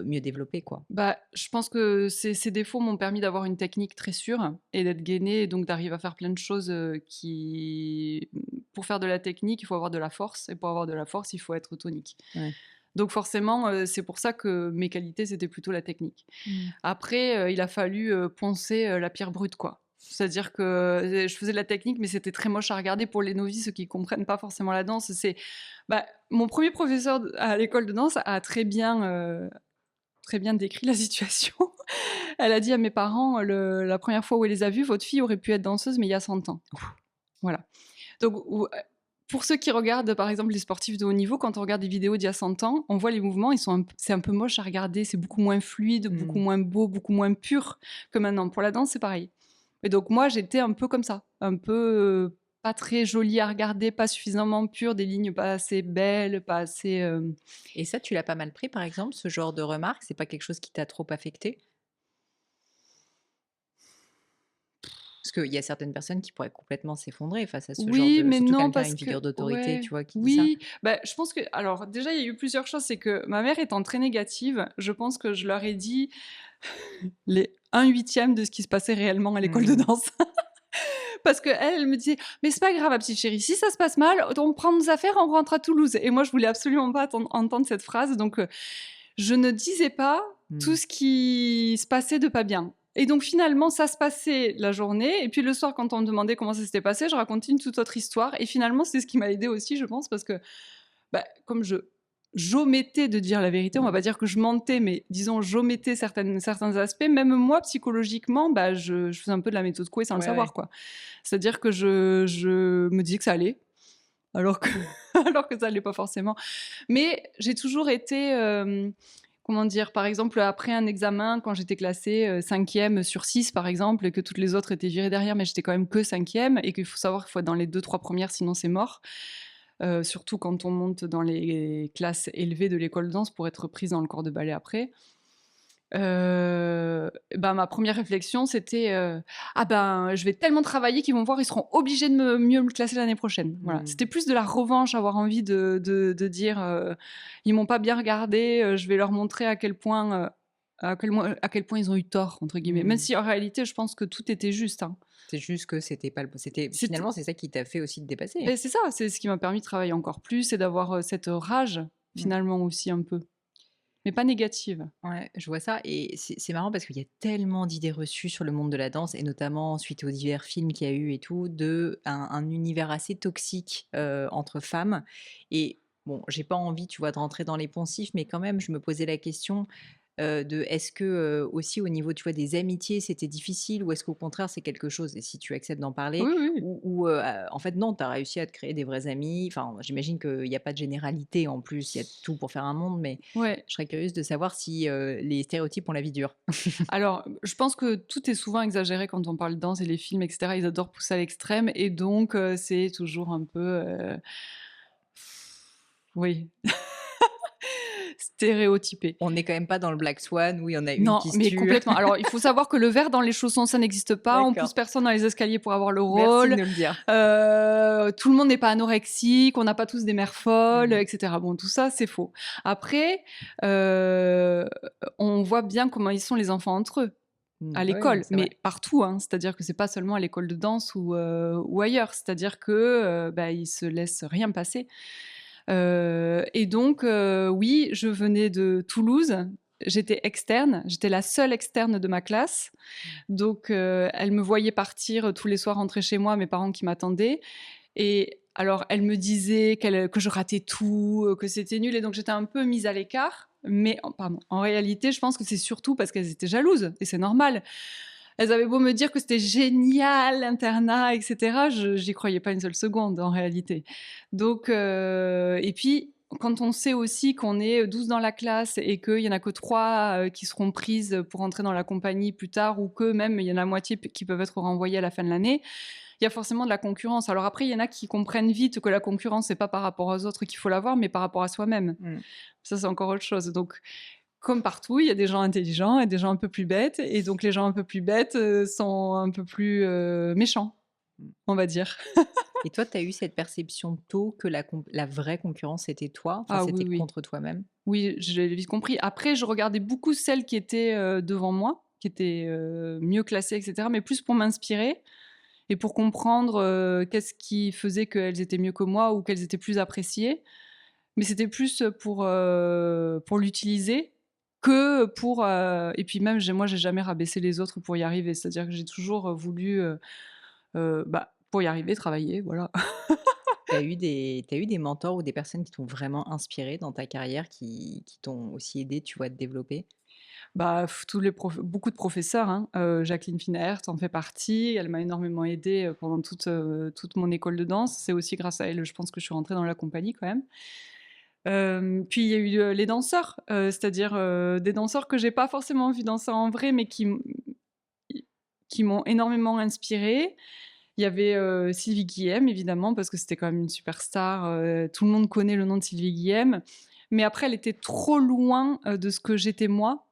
A: mieux développer quoi?
B: Bah, je pense que ces défauts m'ont permis d'avoir une technique très sûre et d'être gainée et donc d'arriver à faire plein de choses, pour faire de la technique, il faut avoir de la force et pour avoir de la force, il faut être tonique.
A: Ouais.
B: Donc forcément, c'est pour ça que mes qualités, c'était plutôt la technique.
A: Mmh.
B: Après, il a fallu, poncer, la pierre brute, quoi. C'est-à-dire que, je faisais de la technique, mais c'était très moche à regarder pour les novices qui comprennent pas forcément la danse. Mon premier professeur à l'école de danse a très bien décrit la situation. Elle a dit à mes parents, la première fois où elle les a vus: «Votre fille aurait pu être danseuse, mais il y a 100 ans». Voilà. Donc pour ceux qui regardent, par exemple, les sportifs de haut niveau, quand on regarde des vidéos d'il y a 100 ans, on voit les mouvements, c'est un peu moche à regarder, c'est beaucoup moins fluide, beaucoup
A: Mmh.
B: moins beau, beaucoup moins pur que maintenant. Pour la danse, c'est pareil. Et donc moi, j'étais un peu comme ça, un peu, pas très jolie à regarder, pas suffisamment pure, des lignes pas assez belles, pas assez,
A: Et ça, tu l'as pas mal pris par exemple, ce genre de remarque? C'est pas quelque chose qui t'a trop affecté? Parce qu'il y a certaines personnes qui pourraient complètement s'effondrer face à ce genre
B: Oui,
A: de
B: mais
A: surtout
B: non,
A: quelqu'un,
B: parce
A: une
B: que
A: figure d'autorité,
B: ouais,
A: tu vois, qui dit ça.
B: oui, bah, je pense que alors déjà, il y a eu plusieurs choses, c'est que ma mère étant très négative, je pense que je leur ai dit les 1/8 de ce qui se passait réellement à l'école de
A: Mmh.
B: danse. Parce qu'elle, elle me disait: «Mais c'est pas grave, ma petite chérie, si ça se passe mal, on prend nos affaires, on rentre à Toulouse» et moi, je voulais absolument pas entendre cette phrase, donc je ne disais pas tout
A: Mmh.
B: ce qui se passait de pas bien. Et donc finalement, ça se passait la journée, et puis le soir, quand on me demandait comment ça s'était passé, je racontais une toute autre histoire. Et finalement, c'est ce qui m'a aidée aussi, je pense, parce que comme j'omettais de dire la vérité, on va pas dire que je mentais, mais disons j'omettais certains aspects. Même moi, psychologiquement, je faisais un peu de la méthode Coué sans le
A: Ouais, ouais.
B: savoir, quoi. C'est-à-dire que je me disais que ça allait, alors que alors que ça allait pas forcément. Mais j'ai toujours été, comment dire? Par exemple, après un examen, quand j'étais classée, 5e sur 6 par exemple, et que toutes les autres étaient virées derrière, mais j'étais quand même que 5e, et qu'il faut savoir qu'il faut être dans les 2-3 premières, sinon c'est mort. Surtout quand on monte dans les classes élevées de l'école de danse pour être prise dans le corps de ballet après. Ma première réflexion, c'était, «Ah ben, je vais tellement travailler qu'ils vont voir, ils seront obligés de mieux me classer l'année prochaine». Voilà,
A: Mmh.
B: c'était plus de la revanche, avoir envie de dire, «Ils m'ont pas bien regardé, je vais leur montrer à quel point ils ont eu tort» entre guillemets. Même
A: Mmh.
B: si en réalité, je pense que tout était juste, hein.
A: C'est juste que c'était pas le c'était
B: C'était
A: finalement, c'est ça qui t'a fait aussi te dépasser.
B: beh, c'est ça, c'est ce qui m'a permis de travailler encore plus et d'avoir, cette rage,
A: Mmh.
B: finalement aussi un peu, mais pas négative.
A: Ouais, je vois ça et c'est marrant parce qu'il y a tellement d'idées reçues sur le monde de la danse et notamment suite aux divers films qu'il y a eu et tout, de un univers assez toxique, entre femmes et bon, j'ai pas envie, tu vois, de rentrer dans les poncifs, mais quand même, je me posais la question, de est-ce que, aussi au niveau, tu vois, des amitiés, c'était difficile ou est-ce qu'au contraire c'est quelque chose et si tu acceptes d'en parler,
B: Oui, oui, oui.
A: en fait non, tu as réussi à te créer des vrais amis? Enfin, j'imagine qu'il y a pas de généralité en plus, il y a tout pour faire un monde, mais
B: Ouais.
A: je serais curieuse de savoir si, les stéréotypes ont la vie dure.
B: Alors, je pense que tout est souvent exagéré quand on parle de danse et les films et cetera, ils adorent pousser à l'extrême et donc c'est toujours un peu, oui. stéréotypé.
A: On n'est quand même pas dans le Black Swan où il y en a une
B: Non,
A: qui se
B: mais
A: tue.
B: complètement. Alors, il faut savoir que le verre dans les chaussons, ça n'existe pas. On
A: D'accord.
B: pousse personne dans les escaliers pour avoir le
A: Merci de
B: rôle.
A: nous le dire.
B: Tout le monde n'est pas anorexique. On n'a pas tous des mères folles,
A: Mmh.
B: etc. Bon, tout ça, c'est faux. Après, euh, on voit bien comment ils sont les enfants entre eux à
A: Ouais, non,
B: l'école,
A: c'est vrai.
B: mais partout, hein. C'est-à-dire que c'est pas seulement à l'école de danse ou ailleurs. C'est-à-dire que bah, ils se laissent rien passer. Et donc, oui, je venais de Toulouse. J'étais externe, j'étais la seule externe de ma classe. Donc, elle me voyait partir tous les soirs, rentrer chez moi, mes parents qui m'attendaient. Et alors, elle me disait que je ratais tout, que c'était nul. Et donc, j'étais un peu mise à l'écart. Mais, pardon, en réalité, je pense que c'est surtout parce qu'elles étaient jalouses. Et c'est normal. Elles avaient beau me dire que c'était génial, l'internat, etc. J'y croyais pas une seule seconde, en réalité. Donc, et puis, quand on sait aussi qu'on est 12 dans la classe et qu'il y en a que 3 qui seront prises pour entrer dans la compagnie plus tard, ou que même il y en a la moitié qui peuvent être renvoyées à la fin de l'année, il y a forcément de la concurrence. Alors après, il y en a qui comprennent vite que la concurrence, c'est pas par rapport aux autres qu'il faut l'avoir, mais par rapport à soi-même.
A: Mmh.
B: Ça, c'est encore autre chose. Donc, comme partout, il y a des gens intelligents et des gens un peu plus bêtes. Et donc, les gens un peu plus bêtes sont un peu plus méchants,
A: Mmh.
B: on va dire.
A: Et toi, tu as eu cette perception tôt que la vraie concurrence, c'était toi? Enfin,
B: Ah oui,
A: c'était
B: oui.
A: contre toi-même?
B: Oui, j'ai vite compris. Après, je regardais beaucoup celles qui étaient devant moi, qui étaient mieux classées, etc. Mais plus pour m'inspirer et pour comprendre qu'est-ce qui faisait qu'elles étaient mieux que moi ou qu'elles étaient plus appréciées. Mais c'était plus pour l'utiliser que pour... Et puis même, moi, j'ai jamais rabaissé les autres pour y arriver. C'est-à-dire que j'ai toujours voulu, bah, pour y arriver, travailler, voilà.
A: T'as eu des mentors ou des personnes qui t'ont vraiment inspiré dans ta carrière, qui t'ont aussi aidé, tu vois, à te développer?
B: Bah, beaucoup de professeurs, hein. Jacqueline Finert en fait partie. Elle m'a énormément aidée pendant toute mon école de danse. C'est aussi grâce à elle, je pense, que je suis rentrée dans la compagnie quand même. Puis il y a eu les danseurs, c'est-à-dire des danseurs que j'ai pas forcément vu danser en vrai, mais qui m'ont énormément inspirée. Il y avait Sylvie Guillem, évidemment, parce que c'était quand même une superstar. Tout le monde connaît le nom de Sylvie Guillem. Mais après, elle était trop loin de ce que j'étais moi.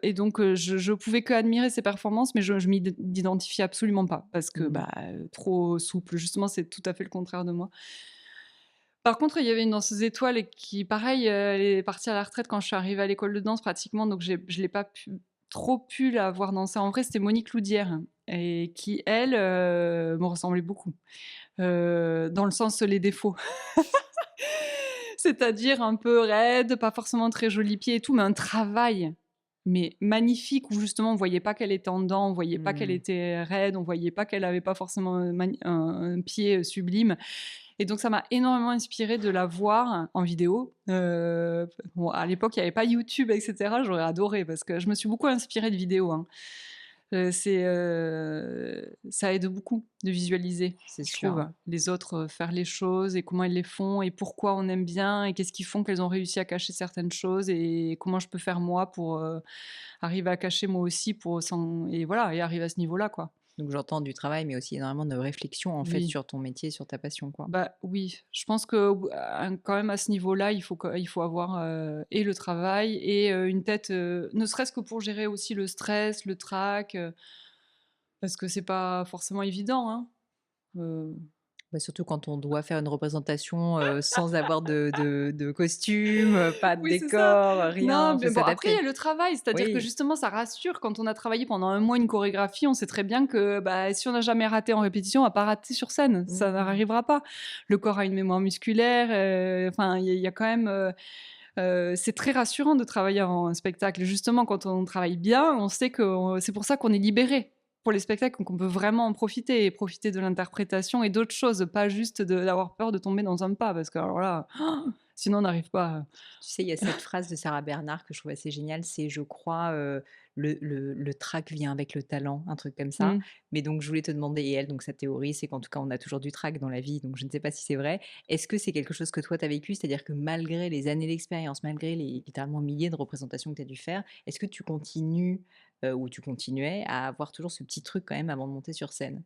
B: Et donc, je pouvais que admirer ses performances, mais je m'identifiais absolument pas, parce que
A: Mmh.
B: bah, trop souple. Justement, c'est tout à fait le contraire de moi. Par contre, il y avait une danseuse étoile et qui, pareil, elle est partie à la retraite quand je suis arrivée à l'école de danse pratiquement, donc je l'ai pas trop pu la voir danser en vrai. C'était Monique Loudière et qui, elle, me ressemblait beaucoup, dans le sens les défauts. C'est-à-dire un peu raide, pas forcément très joli pied et tout, mais un travail mais magnifique où justement on voyait pas qu'elle était en dedans, on voyait pas qu'elle
A: Mmh.
B: était raide, on voyait pas qu'elle avait pas forcément un pied sublime. Et donc ça m'a énormément inspirée de la voir en vidéo. Bon, à l'époque, il n'y avait pas YouTube, etc. J'aurais adoré parce que je me suis beaucoup inspirée de vidéos, hein. Ça aide beaucoup de visualiser,
A: C'est
B: je
A: sûr,
B: trouve,
A: hein.
B: les autres faire les choses et comment elles les font et pourquoi on aime bien et qu'est-ce qui font qu'elles ont réussi à cacher certaines choses et comment je peux faire moi pour arriver à cacher moi aussi et voilà, et arriver à ce niveau-là, quoi.
A: Donc j'entends du travail, mais aussi énormément de réflexion, en fait,
B: Oui.
A: sur ton métier, sur ta passion, quoi.
B: Bah oui, je pense que quand même à ce niveau-là, il faut avoir et le travail et une tête, ne serait-ce que pour gérer aussi le stress, le trac, parce que c'est pas forcément évident, hein. Euh,
A: Bah, surtout quand on doit faire une représentation, sans avoir de costume, pas de
B: Oui, c'est ça.
A: décor,
B: Non,
A: rien, faut
B: mais bon, après, il y a
A: s'adapter.
B: le travail, c'est-à-dire que
A: Oui.
B: justement, ça rassure quand on a travaillé pendant un mois une chorégraphie, on sait très bien que bah, si on n'a jamais raté en répétition, on va pas rater sur scène, ça
A: Mmh.
B: n'arrivera pas. Le corps a une mémoire musculaire, enfin, il y a quand même. C'est très rassurant de travailler avant un spectacle. Justement, quand on travaille bien, on sait que c'est pour ça qu'on est libéré pour les spectacles, qu'on peut vraiment en profiter et profiter de l'interprétation et d'autres choses, pas juste d'avoir peur de tomber dans un pas, parce que alors là, sinon on n'arrive pas.
A: Tu sais, il y a cette phrase de Sarah Bernard que je trouve assez géniale, c'est je crois, le trac vient avec le talent, un truc comme ça.
B: Mm.
A: Mais donc je voulais te demander et elle, donc sa théorie, c'est qu'en tout cas, on a toujours du trac dans la vie, donc je ne sais pas si c'est vrai. Est-ce que c'est quelque chose que toi tu as vécu? C'est-à-dire que malgré les années d'expérience, malgré les littéralement milliers de représentations que tu as dû faire, est-ce que tu continues, ou tu continuais à avoir toujours ce petit truc quand même avant de monter sur scène?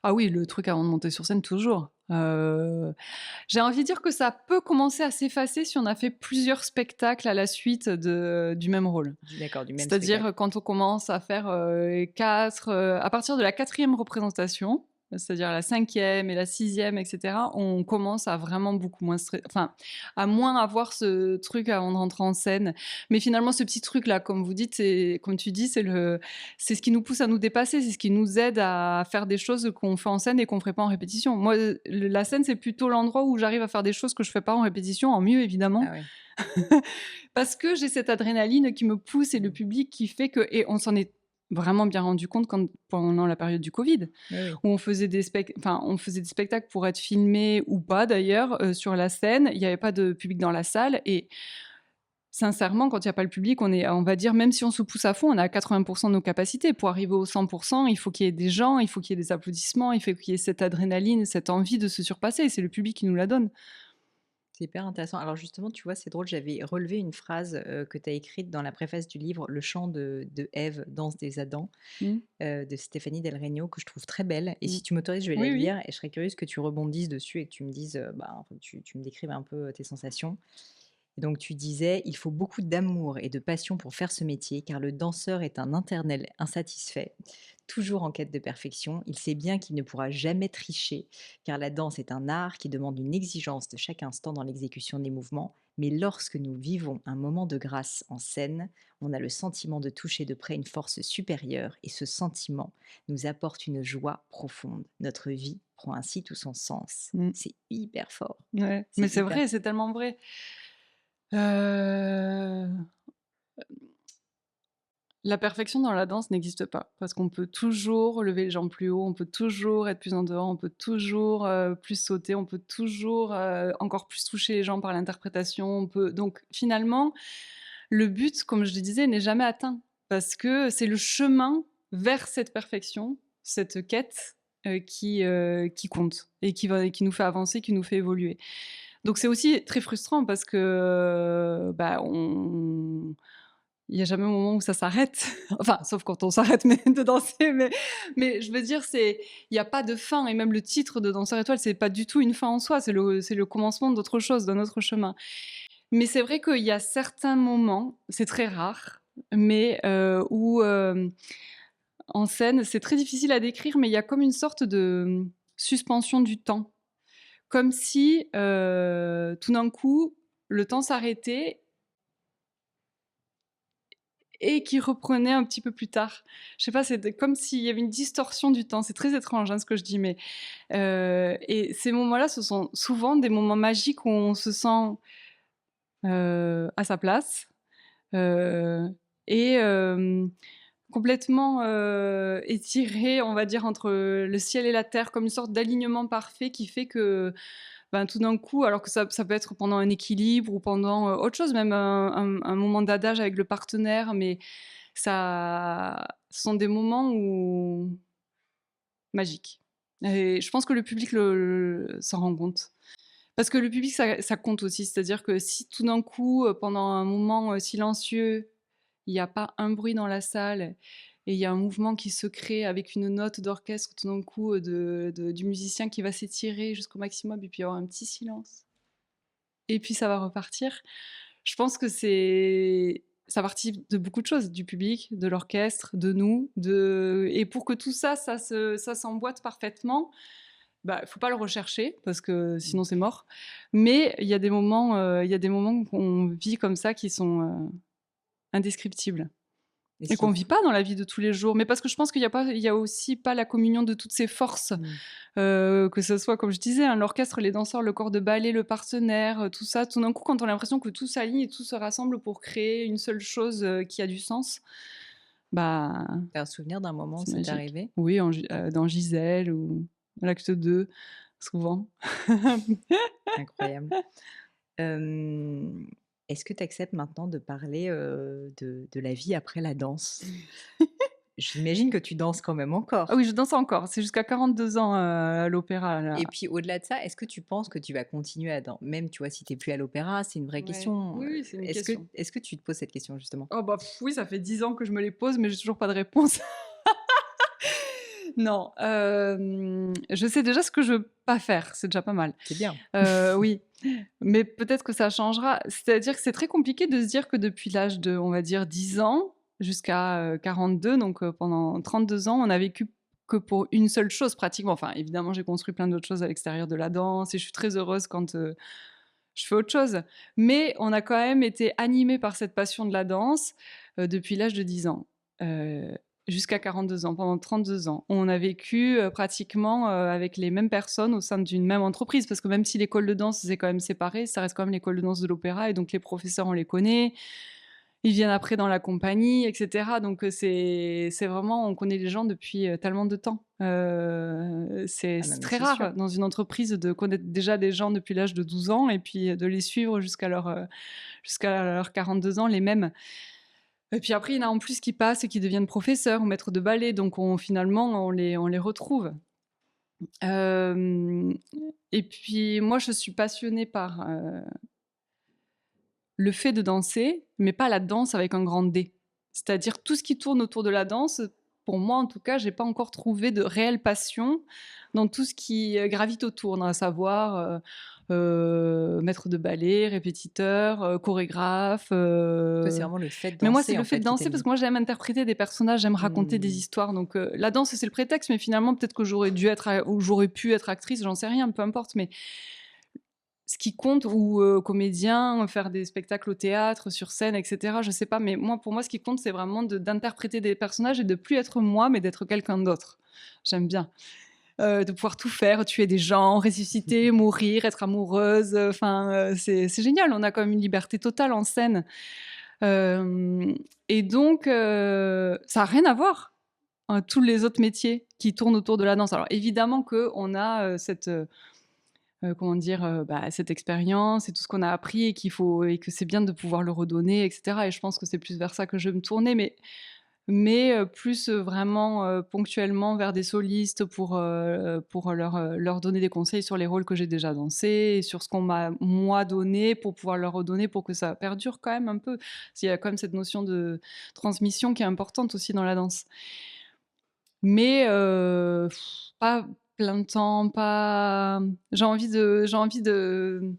B: Ah oui, le truc avant de monter sur scène, toujours. J'ai envie de dire que ça peut commencer à s'effacer si on a fait plusieurs spectacles à la suite du même rôle.
A: D'accord, du même
B: C'est-à-dire,
A: spectacle.
B: quand on commence à faire, 4, à partir de la quatrième représentation, c'est-à-dire la cinquième et la sixième, et cetera, on commence à vraiment beaucoup moins enfin, à moins avoir ce truc avant de rentrer en scène. Mais finalement, ce petit truc-là, comme vous dites, comme tu dis, c'est ce qui nous pousse à nous dépasser, c'est ce qui nous aide à faire des choses qu'on fait en scène et qu'on ferait pas en répétition. Moi, la scène, c'est plutôt l'endroit où j'arrive à faire des choses que je fais pas en répétition, en mieux évidemment.
A: Ah ouais.
B: Parce que j'ai cette adrénaline qui me pousse et le
A: Mmh.
B: public qui fait que, et on s'en est vraiment bien rendu compte pendant la période du Covid,
A: Oui, oui.
B: où on faisait des spectacles pour être filmés ou pas d'ailleurs, sur la scène. Il n'y avait pas de public dans la salle et sincèrement, quand il n'y a pas le public, on va dire, même si on se pousse à fond, on est à 80% de nos capacités. Pour arriver au 100%, il faut qu'il y ait des gens, il faut qu'il y ait des applaudissements, il faut qu'il y ait cette adrénaline, cette envie de se surpasser et c'est le public qui nous la donne.
A: C'est hyper intéressant. Alors justement, tu vois, c'est drôle, j'avais relevé une phrase, que tu as écrite dans la préface du livre «Le chant de Ève, danse des Adams»,
B: Mmh,
A: de Stéphanie Del Regno, que je trouve très belle et
B: mmh.
A: si tu m'autorises, je vais la
B: Oui, oui.
A: lire et je serais curieuse que tu rebondisses dessus et que tu me dises, enfin, tu me décrives un peu, tes sensations. Et donc tu disais: «Il faut beaucoup d'amour et de passion pour faire ce métier, car le danseur est un internel insatisfait, toujours en quête de perfection. Il sait bien qu'il ne pourra jamais tricher, car la danse est un art qui demande une exigence de chaque instant dans l'exécution des mouvements. Mais lorsque nous vivons un moment de grâce en scène, on a le sentiment de toucher de près une force supérieure et ce sentiment nous apporte une joie profonde. Notre vie prend ainsi tout son sens.»
B: Mmh.
A: C'est hyper fort,
B: Ouais,
A: c'est
B: mais c'est
A: hyper
B: vrai, c'est tellement vrai. Heu, la perfection dans la danse n'existe pas parce qu'on peut toujours lever les jambes plus haut, on peut toujours être plus en dehors, on peut toujours, plus sauter, on peut toujours, encore plus toucher les gens par l'interprétation, donc finalement, le but, comme je le disais, n'est jamais atteint parce que c'est le chemin vers cette perfection, cette quête, qui compte et qui nous fait avancer, qui nous fait évoluer. Donc c'est aussi très frustrant parce que, bah, il y a jamais un moment où ça s'arrête. Enfin, sauf quand on s'arrête mais de danser, mais je veux dire, il y a pas de fin et même le titre de Danseur étoile, c'est pas du tout une fin en soi, c'est le commencement d'autre chose, d'un autre chemin. Mais c'est vrai qu'il y a certains moments, c'est très rare, mais où, en scène, c'est très difficile à décrire, mais il y a comme une sorte de, suspension du temps. Comme si, tout d'un coup, le temps s'arrêtait et qu'il reprenait un petit peu plus tard. Je sais pas, c'est comme s'il y avait une distorsion du temps. C'est très étrange, hein, ce que je dis, mais et ces moments-là, ce sont souvent des moments magiques où on se sent, à sa place, heu et complètement, étiré, on va dire, entre le ciel et la terre, comme une sorte d'alignement parfait qui fait que, ben, tout d'un coup, alors que ça peut être pendant un équilibre ou pendant, autre chose, même un moment d'adage avec le partenaire, mais ce sont des moments où magiques et je pense que le public s'en rend compte. Parce que le public, ça compte aussi. C'est-à-dire que si tout d'un coup, pendant un moment, silencieux, il y a pas un bruit dans la salle et il y a un mouvement qui se crée avec une note d'orchestre tout d'un coup, du musicien qui va s'étirer jusqu'au maximum et puis il y aura un petit silence et puis ça va repartir. Je pense que ça partit de beaucoup de choses, du public, de l'orchestre, de nous, et pour que tout ça, ça s'emboîte parfaitement, bah, faut pas le rechercher parce que
A: Mmh.
B: sinon c'est mort. Mais il y a des moments qu'on vit comme ça qui sont, indescriptibles.
A: Et ce
B: Et
A: qui est
B: qu'on vit
A: fou.
B: pas dans la vie de tous les jours. Mais parce que je pense il y a aussi pas la communion de toutes ces forces,
A: Mmh.
B: que ce soit, comme je disais, hein, l'orchestre, les danseurs, le corps de ballet, le partenaire, tout ça. Tout d'un coup, quand on a l'impression que tout s'aligne et tout se rassemble pour créer une seule chose, qui a du sens, bah,
A: Tu as un souvenir d'un moment où
B: c'est
A: ça t'est
B: magique.
A: arrivé?
B: Oui, dans Gisèle ou dans l'acte 2, souvent.
A: Incroyable. Hem, est-ce que tu acceptes maintenant de parler, de la vie après la danse? J'imagine que tu danses quand même
B: Ah
A: encore?
B: oui, je danse encore, c'est jusqu'à 42 ans, à l'opéra, là.
A: Et puis au-delà de ça, est-ce que tu penses que tu vas continuer à même, tu vois, si tu es plus à l'opéra, c'est une vraie
B: Ouais.
A: question,
B: Oui, oui, c'est une question.
A: est-ce que tu te poses cette question justement?
B: Oh bah, oui, ça fait 10 ans que je me les pose, mais j'ai toujours pas de réponse. Non, je sais déjà ce que je veux pas faire, c'est déjà pas mal.
A: C'est bien.
B: Oui, mais peut-être que ça changera. C'est-à-dire que c'est très compliqué de se dire que depuis l'âge de, on va dire 10 ans jusqu'à, 42, donc pendant 32 ans, on a vécu que pour une seule chose pratiquement. Enfin, évidemment, j'ai construit plein d'autres choses à l'extérieur de la danse et je suis très heureuse quand, je fais autre chose. Mais on a quand même été animés par cette passion de la danse, depuis l'âge de 10 ans, heu, jusqu'à 42 ans. Pendant 32 ans, on a vécu, pratiquement, avec les mêmes personnes au sein d'une même entreprise. Parce que même si l'école de danse s'est quand même séparée, ça reste quand même l'école de danse de l'opéra et donc les professeurs, on les connaît. Ils viennent après dans la compagnie et cetera, donc c'est vraiment on connaît les gens depuis, tellement de temps. C'est
A: Ah non,
B: c'est
A: mais
B: très
A: c'est sûr.
B: rare dans une entreprise de connaître déjà des gens depuis l'âge de 12 ans et puis, de les suivre jusqu'à leurs 42 ans, les mêmes. Et puis après, il y en a en plus qui passent et qui deviennent professeurs ou maîtres de ballet, donc finalement on les retrouve. Hem Et puis moi, je suis passionnée par, le fait de danser, mais pas la danse avec un grand D. C'est-à-dire tout ce qui tourne autour de la danse, pour moi en tout cas, j'ai pas encore trouvé de réelle passion dans tout ce qui, gravite autour, à savoir, maître de ballet, répétiteur, chorégraphe,
A: Toi, c'est vraiment le fait de
B: mais moi, c'est
A: danser,
B: le
A: en
B: fait
A: fait,
B: de
A: qui
B: danser
A: t'aime
B: parce
A: bien.
B: que moi, j'aime interpréter des personnages, j'aime raconter des
A: Mmh.
B: histoires donc la danse, c'est le prétexte mais finalement, peut-être que j'aurais dû être a ou j'aurais pu être actrice, j'en sais rien, peu importe mais ce qui compte ou comédien, faire des spectacles au théâtre, sur scène et cetera, je sais pas, mais moi, pour moi, ce qui compte, c'est vraiment d'interpréter des personnages et de plus être moi, mais d'être quelqu'un d'autre. J'aime bien, de pouvoir tout faire, tuer des gens, ressusciter, mourir, être amoureuse, enfin, c'est génial. On a quand même une liberté totale en scène, hem et donc ça a rien à voir, tous les autres métiers qui tournent autour de la danse. Alors évidemment qu'on a, comment dire? Bah, cette expérience et tout ce qu'on a appris et que c'est bien de pouvoir le redonner et cetera et je pense que c'est plus vers ça que je vais me tourner mais plus, vraiment, ponctuellement vers des solistes pour leur donner des conseils sur les rôles que j'ai déjà dansés et sur ce qu'on m'a moi donné pour pouvoir leur redonner pour que ça perdure quand même un peu. Parce qu'il y a quand même cette notion de transmission qui est importante aussi dans la danse. Mais pas plein de temps, pas j'ai envie de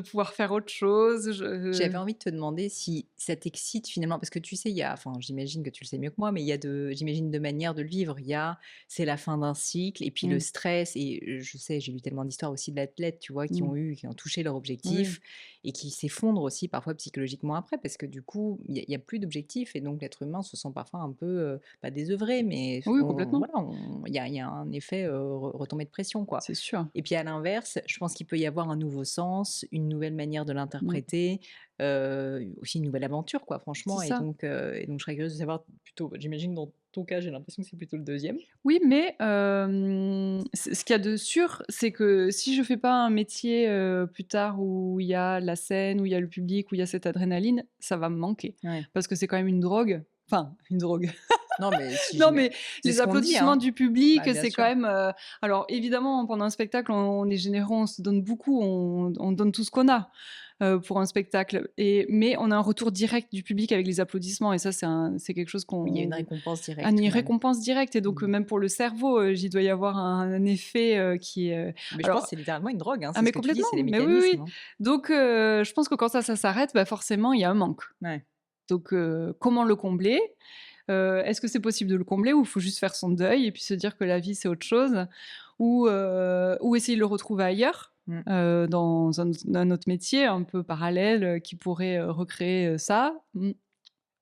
B: pouvoir faire autre chose,
A: J'avais envie de te demander si ça t'excite finalement, parce que tu sais, il y a, enfin, j'imagine que tu le sais mieux que moi, mais il y a j'imagine deux manières de le vivre. Il y a, c'est la fin d'un cycle, et puis le
B: mmh,
A: stress. Et je sais, j'ai lu tellement d'histoires aussi d'athlètes, tu vois,
B: mmh,
A: qui ont touché leur
B: oui,
A: objectif et qui s'effondrent aussi parfois psychologiquement après, parce que du coup, il y a plus d'objectif, et donc l'être humain se sent parfois un peu, pas désœuvré, mais
B: oui, complètement,
A: voilà, il y a un effet retombée de pression, quoi.
B: c'est sûr.
A: Et puis à l'inverse, je pense qu'il peut y avoir un nouveau sens, une nouvelle manière de
B: Mmh,
A: l'interpréter, aussi une nouvelle aventure, quoi,
B: c'est
A: franchement.
B: ça.
A: Et donc je serais curieuse de savoir plutôt, j'imagine dans ton cas, j'ai l'impression que c'est plutôt le deuxième.
B: Oui, mais ce qu'il y a de sûr, c'est que si je fais pas un métier, plus tard où il y a la scène, où il y a le public, où il y a cette adrénaline, ça va me manquer.
A: Ouais.
B: Parce que c'est quand même une drogue. Enfin, une drogue.
A: Non, mais si
B: Non,
A: j'ima
B: mais
A: c'est
B: les
A: ce qu'on dit,
B: applaudissements
A: hein.
B: du
A: Bah,
B: public,
A: bien
B: c'est quand
A: sûr.
B: même, alors évidemment, pendant un spectacle, on est généreux, on se donne beaucoup, on donne tout ce qu'on a, pour un spectacle mais on a un retour direct du public avec les applaudissements et ça, c'est quelque chose
A: Oui, il y a une
B: qu'on
A: récompense
B: a
A: directe
B: une
A: quand même.
B: récompense directe et donc
A: Mmh.
B: même pour le cerveau, il doit y avoir un effet, qui est,
A: Mais je pense que
B: alors
A: c'est littéralement une drogue, hein,
B: ah
A: c'est ce
B: mais
A: que tu dis,
B: complètement,
A: c'est les
B: mais oui,
A: mécanismes,
B: oui.
A: hein.
B: Donc je pense que quand ça s'arrête, bah, forcément, il y a un manque.
A: Ouais.
B: Donc comment le combler? Est-ce que c'est possible de le combler ou il faut juste faire son deuil et puis se dire que la vie, c'est autre chose? Ou essayer de le retrouver ailleurs,
A: Mmh.
B: dans un autre métier un peu parallèle, qui pourrait, recréer, ça?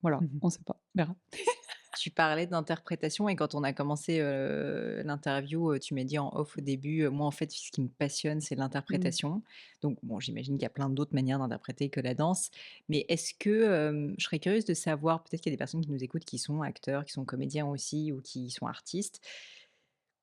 B: Voilà, on ne sait pas, on verra.
A: Tu parlais d'interprétation, et quand on a commencé, l'interview, tu m'as dit en off au début, moi en fait ce qui me passionne c'est
B: Mmh.
A: l'interprétation. Donc bon, j'imagine qu'il y a plein d'autres manières d'interpréter que la danse. Mais est-ce que, je serais curieuse de savoir, peut-être qu'il y a des personnes qui nous écoutent qui sont acteurs, qui sont comédiens aussi ou qui sont artistes.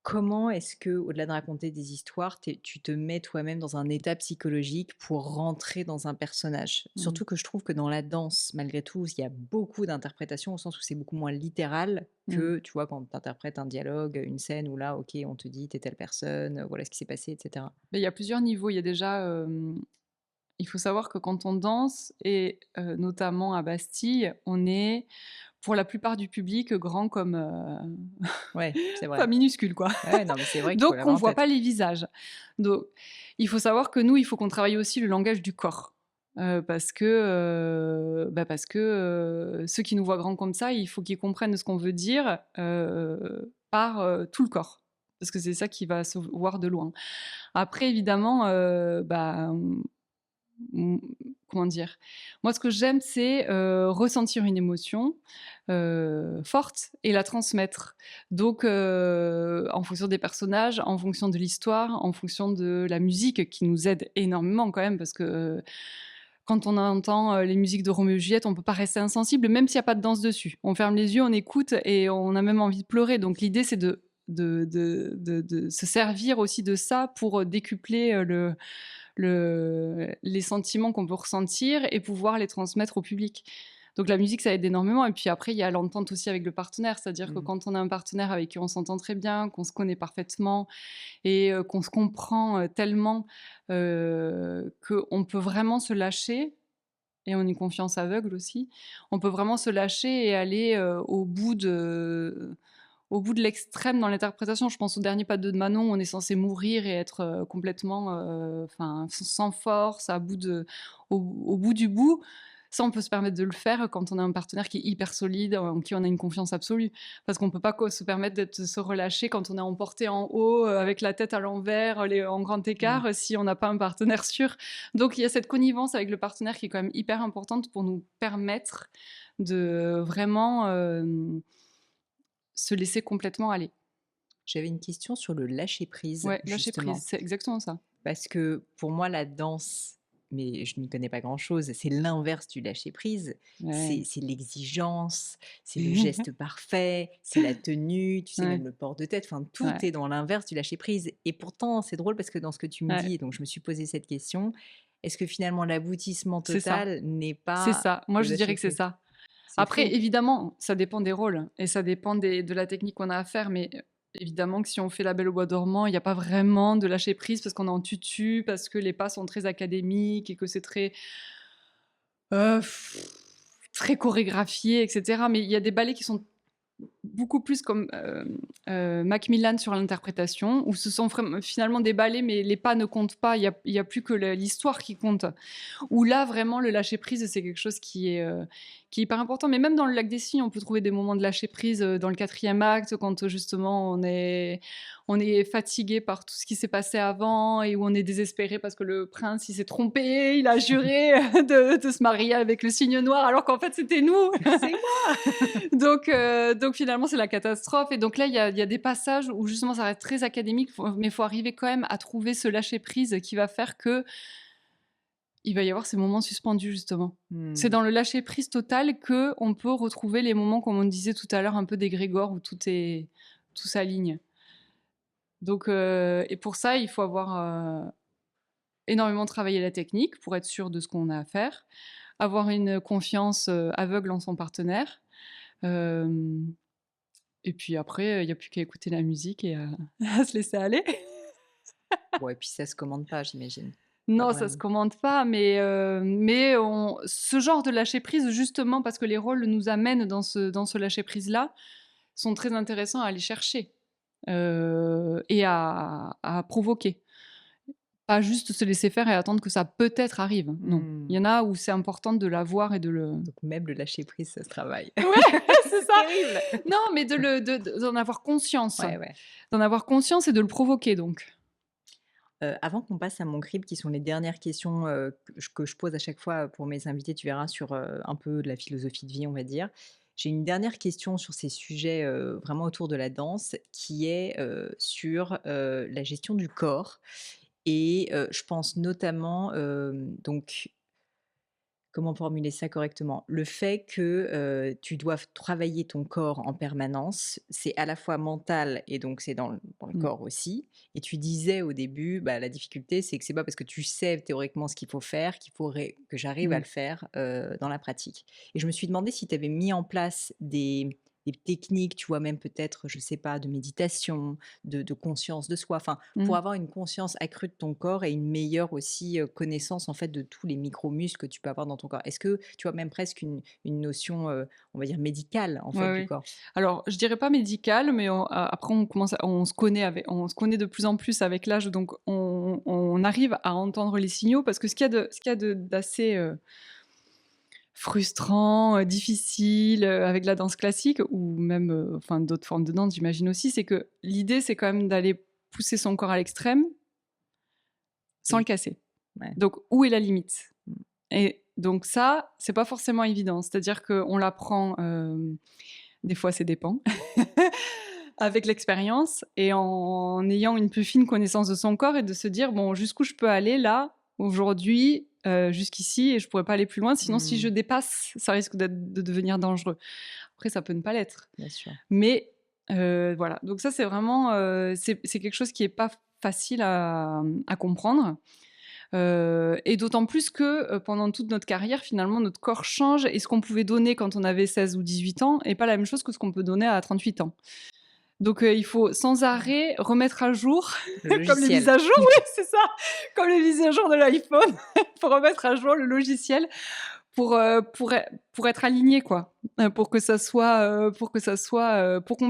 A: Comment est-ce que, au-delà de raconter des histoires, tu te mets toi-même dans un état psychologique pour rentrer dans un personnage?
B: Mmh.
A: Surtout que je trouve que dans la danse, malgré tout, il y a beaucoup d'interprétations au sens où c'est beaucoup moins littéral
B: Mmh.
A: que, tu vois, quand tu interprètes un dialogue, une scène où là, OK, on te dit: «Tu es telle personne, voilà ce qui s'est passé», et cetera.
B: Mais il y a plusieurs niveaux. Il y a déjà, il faut savoir que quand on danse et notamment à Bastille, on est pour la plupart du public, grand comme,
A: Ouais, c'est
B: enfin
A: vrai.
B: minuscule quoi.
A: Ouais, non, mais c'est vrai qu'il faut
B: Donc on
A: l'avoir en
B: voit
A: tête.
B: pas les visages. Donc il faut savoir que nous, il faut qu'on travaille aussi le langage du corps. Parce que, ceux qui nous voient grands comme ça, il faut qu'ils comprennent ce qu'on veut dire, par, tout le corps. Parce que c'est ça qui va se voir de loin. Après évidemment, Mmh, comment dire? Moi, ce que j'aime, c'est, ressentir une émotion, forte et la transmettre. Donc, en fonction des personnages, en fonction de l'histoire, en fonction de la musique qui nous aide énormément quand même parce que, quand on entend, les musiques de Roméo et Juliette, on peut pas rester insensible, même s'il y a pas de danse dessus. On ferme les yeux, on écoute et on a même envie de pleurer. Donc l'idée, c'est de se servir aussi de ça pour, décupler, les sentiments qu'on peut ressentir et pouvoir les transmettre au public. Donc la musique, ça aide énormément. Et puis après, il y a l'entente aussi avec le partenaire. C'est-à-dire que
A: Mmh.
B: quand on a un partenaire avec qui on s'entend très bien, qu'on se connaît parfaitement et qu'on se comprend tellement qu'on peut vraiment se lâcher, et on a une confiance aveugle aussi, on peut vraiment se lâcher et aller au bout de l'extrême dans l'interprétation. Je pense au dernier pas de Manon, où on est censé mourir et être complètement, enfin, sans force, au bout du bout. Ça, on peut se permettre de le faire quand on a un partenaire qui est hyper solide, en qui on a une confiance absolue. Parce qu'on peut pas se permettre de se relâcher quand on est emporté en haut, avec la tête à l'envers, en grand
A: Mmh.
B: écart, si on n'a pas un partenaire sûr. Donc il y a cette connivence avec le partenaire qui est quand même hyper importante pour nous permettre de vraiment se laisser complètement aller.
A: J'avais une question sur le lâcher prise,
B: Ouais, lâcher prise,
A: justement.
B: c'est exactement ça.
A: Parce que pour moi, la danse, mais je n'y connais pas grand-chose, c'est l'inverse du lâcher prise.
B: Ouais.
A: C'est l'exigence, c'est le geste parfait, c'est la tenue, tu sais,
B: Ouais,
A: même le port de tête, enfin, tout
B: ouais,
A: est dans l'inverse du lâcher prise. Et pourtant, c'est drôle parce que dans ce que tu me
B: ouais,
A: dis, et donc je me suis posé cette question, est-ce que finalement l'aboutissement
B: c'est ça,
A: total n'est
B: c'est
A: pas
B: ça. Moi,
A: le
B: je dirais
A: lâcher
B: que c'est
A: prise?
B: ça.
A: C'est
B: Après,
A: fou.
B: évidemment, ça dépend des rôles et ça dépend de la technique qu'on a à faire, mais évidemment que si on fait La Belle au bois dormant, il n'y a pas vraiment de lâcher prise parce qu'on est en tutu, parce que les pas sont très académiques et que c'est très, heu, très chorégraphié et cetera. Mais il y a des ballets qui sont beaucoup plus comme, Macmillan sur l'interprétation, où ce sont finalement des ballets, mais les pas ne comptent pas, il y a plus que l'histoire qui compte. Où là, vraiment, le lâcher prise, c'est quelque chose qui est hyper important. Mais même dans le Lac des Cygnes, on peut trouver des moments de lâcher prise dans le quatrième acte, quand justement on est fatigué par tout ce qui s'est passé avant et où on est désespéré parce que le prince, il s'est trompé, il a juré de se marier avec le cygne noir alors qu'en fait c'était nous.
A: C'est moi!
B: Donc finalement, c'est la catastrophe. Et donc là, il y a des passages où justement ça reste très académique, mais il faut arriver quand même à trouver ce lâcher prise qui va faire que il va y avoir ces moments suspendus justement. C'est
A: Mmh.
B: dans le lâcher prise total que on peut retrouver les moments, comme on disait tout à l'heure, un peu d'égrégore où tout s'aligne. Donc et pour ça, il faut avoir énormément travaillé la technique pour être sûr de ce qu'on a à faire, avoir une confiance aveugle en son partenaire. Hem, et puis après, il y a plus qu'à écouter la musique et à à se laisser aller.
A: Ouais, puis ça se commande pas, j'imagine. Pas
B: Non, ça se
A: vraiment.
B: commande pas, mais on ce genre de lâcher prise, justement parce que les rôles nous amènent dans ce lâcher prise-là, sont très intéressants à aller chercher, et à provoquer. Pas juste se laisser faire et attendre que ça peut-être arrive, non. Il
A: Mmh.
B: y en a où c'est important de l'avoir et de le
A: Donc même le lâcher prise, ça se travaille.
B: ouais, c'est
A: C'est
B: ça!
A: terrible!
B: Non, mais d'en avoir conscience.
A: Ouais, ouais.
B: D'en avoir conscience et de le provoquer donc.
A: Avant qu'on passe à mon crible, qui sont les dernières questions, que je pose à chaque fois pour mes invités, tu verras, sur, un peu de la philosophie de vie, on va dire. J'ai une dernière question sur ces sujets, vraiment autour de la danse, qui est, sur, la gestion du corps et je pense notamment, donc comment formuler ça correctement? Le fait que, tu doives travailler ton corps en permanence, c'est à la fois mental et donc c'est dans le
B: Mmh.
A: corps aussi. Et tu disais au début, bah, la difficulté, c'est que c'est pas parce que tu sais théoriquement ce qu'il faut faire qu'il faut que j'arrive à
B: Mmh.
A: le faire, dans la pratique. Et je me suis demandé si tu avais mis en place des des techniques, tu vois? Même peut-être, je sais pas, de méditation, de conscience de soi, enfin, pour
B: Mmh.
A: avoir une conscience accrue de ton corps et une meilleure aussi, connaissance, en fait, de tous les micro-muscles que tu peux avoir dans ton corps. Est-ce que tu vois même presque une notion, on va dire médicale, en fait,
B: Ouais,
A: du
B: ouais.
A: corps?
B: Alors, je dirais pas médical, mais après on se connaît de plus en plus avec l'âge, donc on arrive à entendre les signaux parce que ce qu'il y a d'assez, frustrant, difficile, avec la danse classique ou même, enfin d'autres formes de danse, j'imagine aussi, c'est que l'idée, c'est quand même d'aller pousser son corps à l'extrême sans le
A: Oui,
B: casser.
A: ouais.
B: Donc où est la limite?
A: Mmh.
B: Et donc ça, c'est pas forcément évident. C'est-à-dire qu'on l'apprend, des fois c'est dépend, avec l'expérience et en ayant une plus fine connaissance de son corps et de se dire: «Bon, jusqu'où je peux aller là, aujourd'hui, jusqu'ici et je pourrais pas aller plus loin, sinon si je
A: Mmh.
B: dépasse, ça risque de devenir dangereux». Après ça peut ne pas l'être,
A: Bien sûr.
B: mais voilà. Donc ça c'est vraiment, c'est quelque chose qui est pas facile à comprendre. Et d'autant plus que, pendant toute notre carrière, finalement, notre corps change et ce qu'on pouvait donner quand on avait 16 ou 18 ans est pas la même chose que ce qu'on peut donner à 38 ans. Donc il faut sans
A: Mmh.
B: arrêt remettre à jour,
A: Le
B: comme les mises
A: logiciel.
B: à jour, oui, c'est ça, comme les mises à jour de l'iPhone. Il faut remettre à jour le logiciel pour être aligné, quoi. Pour qu'on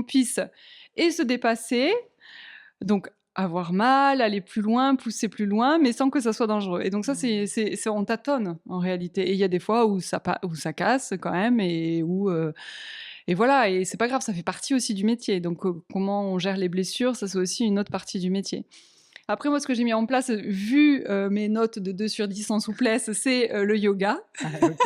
B: puisse et se dépasser, donc avoir mal, aller plus loin, pousser plus loin, mais sans que ça soit dangereux. Et donc ça,
A: Mmh.
B: on tâtonne en réalité. Et il y a des fois où ça casse quand même et voilà. Et c'est pas grave, ça fait partie aussi du métier. Donc comment on gère les blessures, ça c'est aussi une autre partie du métier. Après moi, ce que j'ai mis en place, vu mes notes de 2 sur 10 en souplesse, c'est le yoga.
A: Ah OK.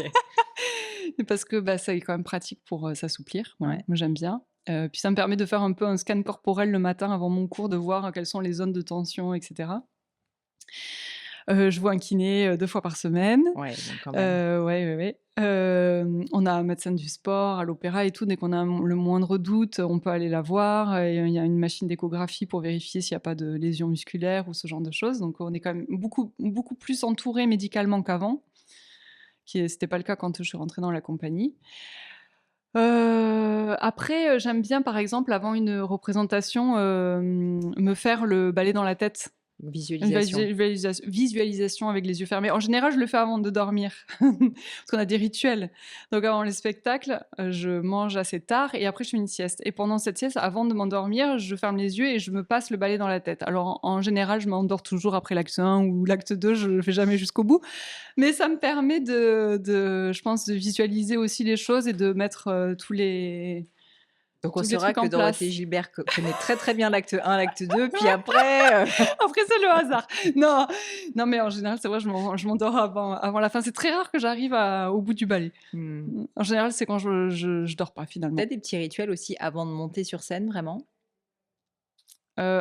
B: Parce que bah, ça est quand même pratique pour s'assouplir. Voilà,
A: Ouais.
B: moi j'aime bien. Puis ça me permet de faire un peu un scan corporel le matin avant mon cours, de voir quelles sont les zones de tension, etc. Je vois un kiné 2 fois par semaine.
A: Ouais, donc quand même.
B: Ouais, ouais, ouais. On a un médecin du sport à l'opéra et tout. Dès qu'on a le moindre doute, on peut aller la voir. Et il y a une machine d'échographie pour vérifier s'il n'y a pas de lésions musculaires ou ce genre de choses. Donc on est quand même beaucoup, beaucoup plus entouré médicalement qu'avant. C'était pas le cas quand je suis rentrée dans la compagnie. Après, j'aime bien, par exemple, avant une représentation, me faire le balai dans la tête. Une
A: Visualisation.
B: visualisation avec les yeux fermés. En général, je le fais avant de dormir, parce qu'on a des rituels. Donc avant les spectacles, je mange assez tard et après je fais une sieste. Et pendant cette sieste, avant de m'endormir, je ferme les yeux et je me passe le balai dans la tête. Alors en général, je m'endors toujours après l'acte 1 ou l'acte 2, je le fais jamais jusqu'au bout. Mais ça me permet je pense, de visualiser aussi les choses et de mettre,
A: Donc on
B: tous les
A: saura
B: trucs
A: que
B: en
A: Dorothée
B: place.
A: Gilbert connaît très, très bien l'acte 1, l'acte 2, puis après,
B: Après, c'est le hasard. Non, non, mais en général, c'est vrai, je m'endors avant la fin. C'est très rare que j'arrive au bout du ballet.
A: mmh,
B: En général, c'est quand je dors pas
A: tu
B: finalement.
A: des petits rituels aussi avant de monter sur scène, vraiment?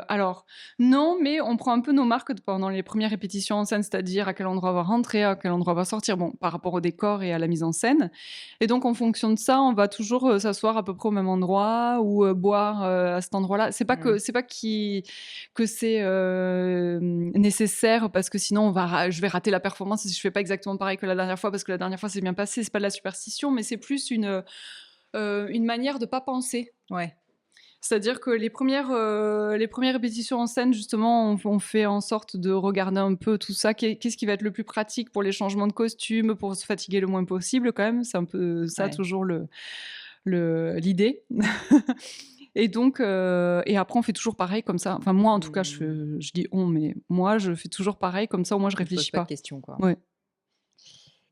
B: Alors, non, mais on prend un peu nos marques pendant les premières répétitions en scène, c'est-à-dire à quel endroit on va rentrer, à quel endroit on va sortir, bon, par rapport au décor et à la mise en scène. Et donc, en fonction de ça, on va toujours s'asseoir à peu près au même endroit ou boire à cet endroit-là.
A: Mmh.
B: C'est pas que c'est nécessaire parce que sinon je vais rater la performance si je fais pas exactement pareil que la dernière fois parce que la dernière fois c'est bien passé. C'est pas de la superstition, mais c'est plus une manière de pas penser.
A: Ouais.
B: C'est-à-dire que les premières répétitions en scène, justement, on fait en sorte de regarder un peu tout ça. Qu'est-ce qui va être le plus pratique pour les changements de costume, pour se fatiguer le moins possible quand même? C'est un peu ça
A: Ouais.
B: toujours l'idée. Et donc et après on fait toujours pareil comme ça. Enfin moi en tout cas
A: Mmh.
B: je dis «on» mais moi je fais toujours pareil comme ça au moins je
A: On se pose
B: réfléchis
A: pas de
B: pas.
A: questions, quoi.
B: Ouais.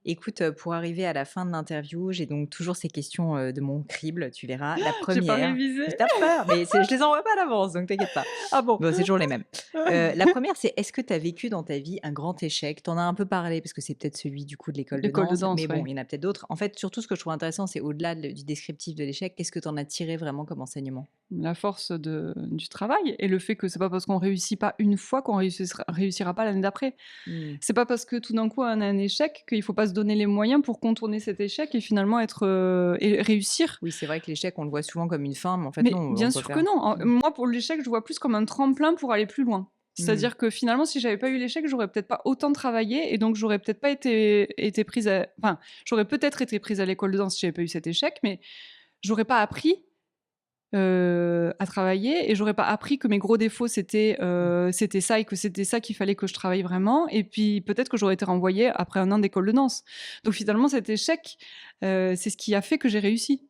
A: Écoute, pour arriver à la fin de l'interview, j'ai donc toujours ces questions, de mon crible, tu verras. La
B: J'ai pas
A: première,
B: révisé.
A: tu peur, mais c'est je les envoie pas à l'avance, donc t'inquiète pas.
B: Ah bon?
A: Bon, c'est toujours les mêmes. La première, c'est est-ce que tu as vécu dans ta vie un grand échec? Tu en as un peu parlé parce que c'est peut-être celui du coup de l'école de
B: L'école de
A: danse, mais
B: danse,
A: bon,
B: ouais.
A: il y en a peut-être d'autres. En fait, surtout ce que je trouve intéressant, c'est au-delà du descriptif de l'échec, qu'est-ce que tu en as tiré vraiment comme enseignement?
B: La force du travail et le fait que c'est pas parce qu'on réussit pas une fois qu'on réussira pas l'année d'après.
A: Mmh.
B: C'est pas parce que tout d'un coup on a un échec qu'il faut pas se donner les moyens pour contourner cet échec et finalement et réussir.
A: Oui, c'est vrai que l'échec, on le voit souvent comme une fin, mais en fait non,
B: Mais
A: on
B: bien
A: peut
B: sûr que
A: faire
B: non.
A: mmh.
B: Moi pour l'échec, je vois plus comme un tremplin pour aller plus loin.
A: Mmh.
B: C'est-à-dire que finalement, si j'avais pas eu l'échec, j'aurais peut-être pas autant travaillé et donc j'aurais peut-être pas été prise enfin, j'aurais peut-être été prise à l'école de danse si j'avais pas eu cet échec, mais j'aurais pas appris à travailler et j'aurais pas appris que mes gros défauts c'était ça et que c'était ça qu'il fallait que je travaille vraiment et puis peut-être que j'aurais été renvoyée après 1 an d'école de danse. Donc finalement cet échec, c'est ce qui a fait que j'ai réussi.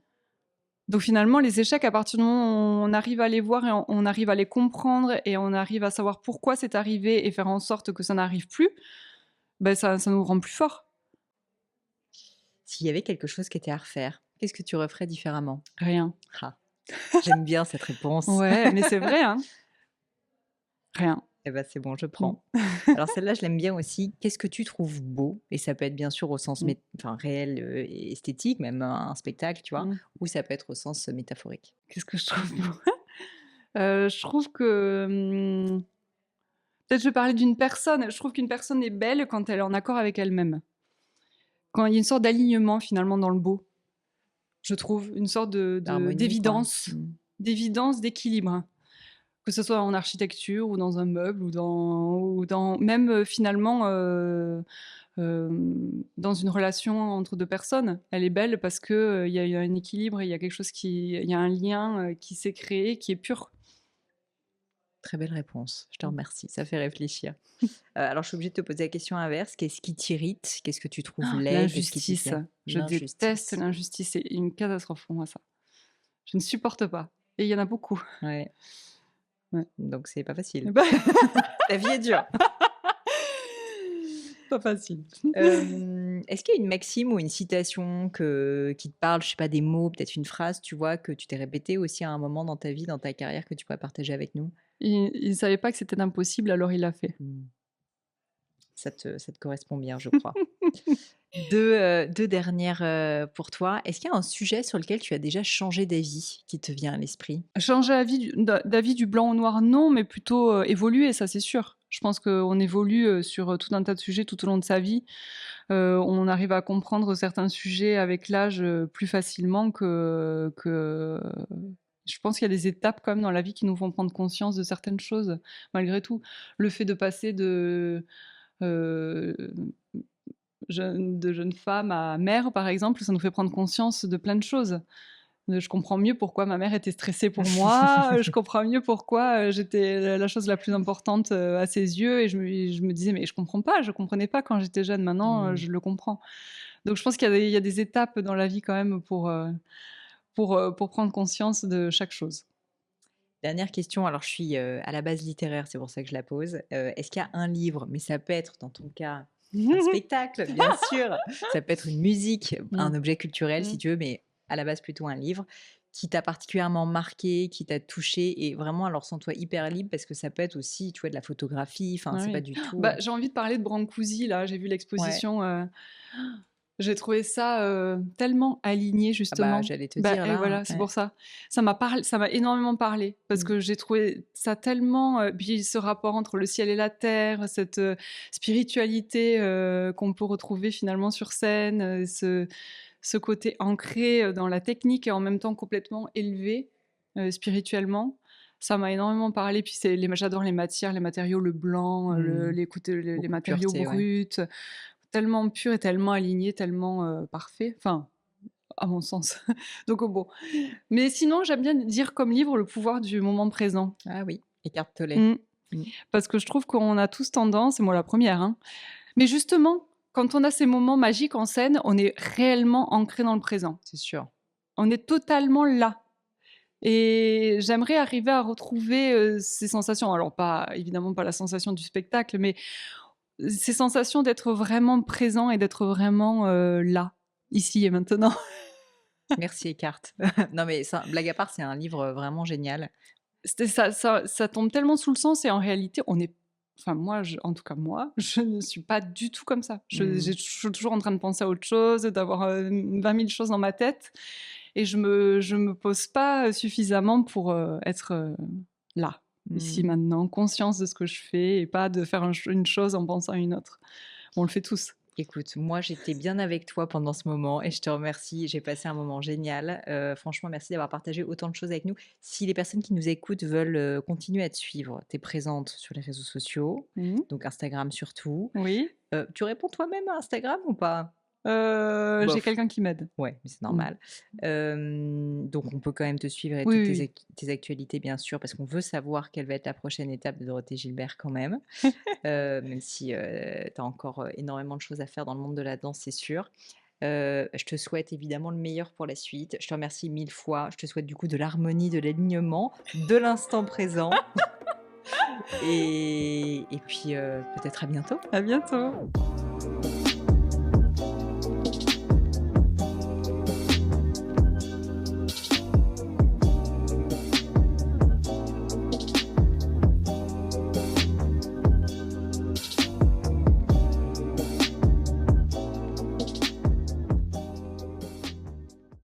B: Donc finalement les échecs à partir du moment où on arrive à les voir et on arrive à les comprendre et on arrive à savoir pourquoi c'est arrivé et faire en sorte que ça n'arrive plus, ben ça nous rend plus forts.
A: S'il y avait quelque chose qui était à refaire, qu'est-ce que tu referais différemment?
B: Rien.
A: Ah, j'aime bien cette réponse.
B: Ouais, mais c'est vrai, hein. Rien.
A: Eh ben, c'est bon, je
B: Mmh.
A: prends. Alors celle-là, je l'aime bien aussi. Qu'est-ce que tu trouves beau? Et ça peut être bien sûr au sens
B: Mmh.
A: enfin, réel et esthétique, même un spectacle, tu vois,
B: Mmh.
A: ou ça peut être au sens métaphorique.
B: Qu'est-ce que je trouve beau? Je trouve que, peut-être je vais parler d'une personne. Je trouve qu'une personne est belle quand elle est en accord avec elle-même. Quand il y a une sorte d'alignement finalement dans le beau, je trouve. Une sorte de
A: D'harmonie, quoi.
B: d'évidence,
A: Mmh.
B: d'évidence, d'équilibre. Que ce soit en architecture ou dans un meuble ou dans même, finalement, dans une relation entre 2 personnes. Elle est belle parce que, il y a un équilibre et il y a quelque chose il y a un lien, qui s'est créé, qui est pur.
A: Très belle réponse. Je te
B: Mmh.
A: remercie. Ça fait réfléchir. Alors, je suis obligée de te poser la question inverse. Qu'est-ce qui t'irrite? Qu'est-ce que tu trouves laid? Qu'est-ce qui te
B: L'injustice,
A: plaît?
B: je déteste
A: L'injustice.
B: l'injustice, c'est une catastrophe pour moi ça. Je ne supporte pas et il y en a beaucoup.
A: Ouais,
B: Ouais.
A: donc c'est pas facile.
B: Bah,
A: La vie est dure.
B: pas facile.
A: Est-ce qu'il y a une maxime ou une citation qui te parle, je sais pas, des mots, peut-être une phrase, tu vois, que tu t'es répétée aussi à un moment dans ta vie, dans ta carrière, que tu pourrais partager avec nous?
B: Il savait pas que c'était impossible, alors il l'a fait.
A: Mmh. Ça te correspond bien, je crois. 2 dernières, pour toi. Est-ce qu'il y a un sujet sur lequel tu as déjà changé d'avis qui te vient à l'esprit?
B: Changer d'avis du blanc au noir, non, mais plutôt, évoluer, ça c'est sûr. Je pense qu'on évolue, sur, tout un tas de sujets tout au long de sa vie. On arrive à comprendre certains sujets avec l'âge, plus facilement que je pense qu'il y a des étapes quand même dans la vie qui nous font prendre conscience de certaines choses, malgré tout. Le fait de passer heu, de jeune femme à mère, par exemple, ça nous fait prendre conscience de plein de choses. Je comprends mieux pourquoi ma mère était stressée pour moi, je comprends mieux pourquoi, j'étais la chose la plus importante, à ses yeux et je me disais: «Mais je comprends pas, je comprenais pas quand j'étais jeune, maintenant,
A: Mmh.
B: je le comprends». Donc je pense qu'il y a des étapes dans la vie quand même pour prendre conscience de chaque chose.
A: Dernière question, alors je suis, à la base littéraire, c'est pour ça que je la pose. Est-ce qu'il y a un livre, mais ça peut être dans ton cas un spectacle, bien sûr, ça peut être une musique,
B: Mmh.
A: un objet culturel si
B: Mmh.
A: tu veux, mais à la base plutôt un livre, qui t'a particulièrement marqué, qui t'a touché et vraiment alors sens-toi hyper libre parce que ça peut être aussi, tu vois, de la photographie, enfin
B: Ah
A: c'est pas
B: oui.
A: du tout,
B: Bah, j'ai envie de parler de Brancusi là, j'ai vu
A: ouais.
B: l'exposition, j'ai trouvé ça, tellement aligné
A: Ah bah,
B: justement.
A: j'allais te
B: Bah
A: dire
B: et
A: là,
B: voilà, c'est
A: ouais.
B: pour ça. Ça m'a énormément parlé parce
A: Mmh.
B: que j'ai trouvé ça tellement, puis ce rapport entre le ciel et la terre, cette, spiritualité, qu'on peut retrouver finalement sur scène, ce côté ancré, dans la technique et en même temps complètement élevé, spirituellement. Ça m'a énormément parlé, puis j'adore les matières, les matériaux, le blanc,
A: Mmh.
B: les
A: Beaucoup de
B: matériaux
A: pureté, ouais.
B: bruts, tellement pur et tellement aligné, tellement, parfait, enfin, à mon sens. Donc bon. Mais sinon, j'aime bien dire comme livre Le pouvoir du moment présent.
A: Ah oui, écartelé.
B: Mmh.
A: Mmh.
B: Parce que je trouve qu'on a tous tendance, et moi la première, hein, mais justement, quand on a ces moments magiques en scène, on est réellement ancré dans le présent.
A: C'est sûr.
B: On est totalement là et j'aimerais arriver à retrouver, ces sensations. Alors pas évidemment pas la sensation du spectacle, mais ces sensations d'être vraiment présent et d'être vraiment, là, ici et maintenant.
A: Merci Écarte. Non mais ça, blague à part, c'est un livre, vraiment génial.
B: C'était ça tombe tellement sous le sens et en réalité, on est enfin moi, en tout cas moi, je ne suis pas du tout comme ça.
A: Mmh.
B: Je suis toujours en train de penser à autre chose, d'avoir, 20 000 choses dans ma tête et je me pose pas, suffisamment pour, être, là, ici,
A: Mmh.
B: maintenant, conscience de ce que je fais et pas de faire une chose en pensant à une autre. On le fait tous.
A: Écoute, moi, j'étais bien avec toi pendant ce moment et je te remercie. J'ai passé un moment génial. Franchement, merci d'avoir partagé autant de choses avec nous. Si les personnes qui nous écoutent veulent, continuer à te suivre, tu es présente sur les réseaux sociaux,
B: Mmh.
A: donc Instagram surtout.
B: Oui.
A: Tu réponds toi-même à Instagram ou pas?
B: J'ai
A: Bof.
B: quelqu'un qui m'aide.
A: Ouais, mais c'est
B: Mmh.
A: normal. Donc on peut quand même te suivre et
B: Oui,
A: toutes
B: oui, oui.
A: tes actualités, bien sûr, parce qu'on veut savoir quelle va être la prochaine étape de Dorothée Gilbert quand même, même si, tu as encore, énormément de choses à faire dans le monde de la danse, c'est sûr. Je te souhaite évidemment le meilleur pour la suite. Je te remercie 1000 fois. Je te souhaite du coup de l'harmonie, de l'alignement, de l'instant présent et puis, peut-être à bientôt.
B: À bientôt.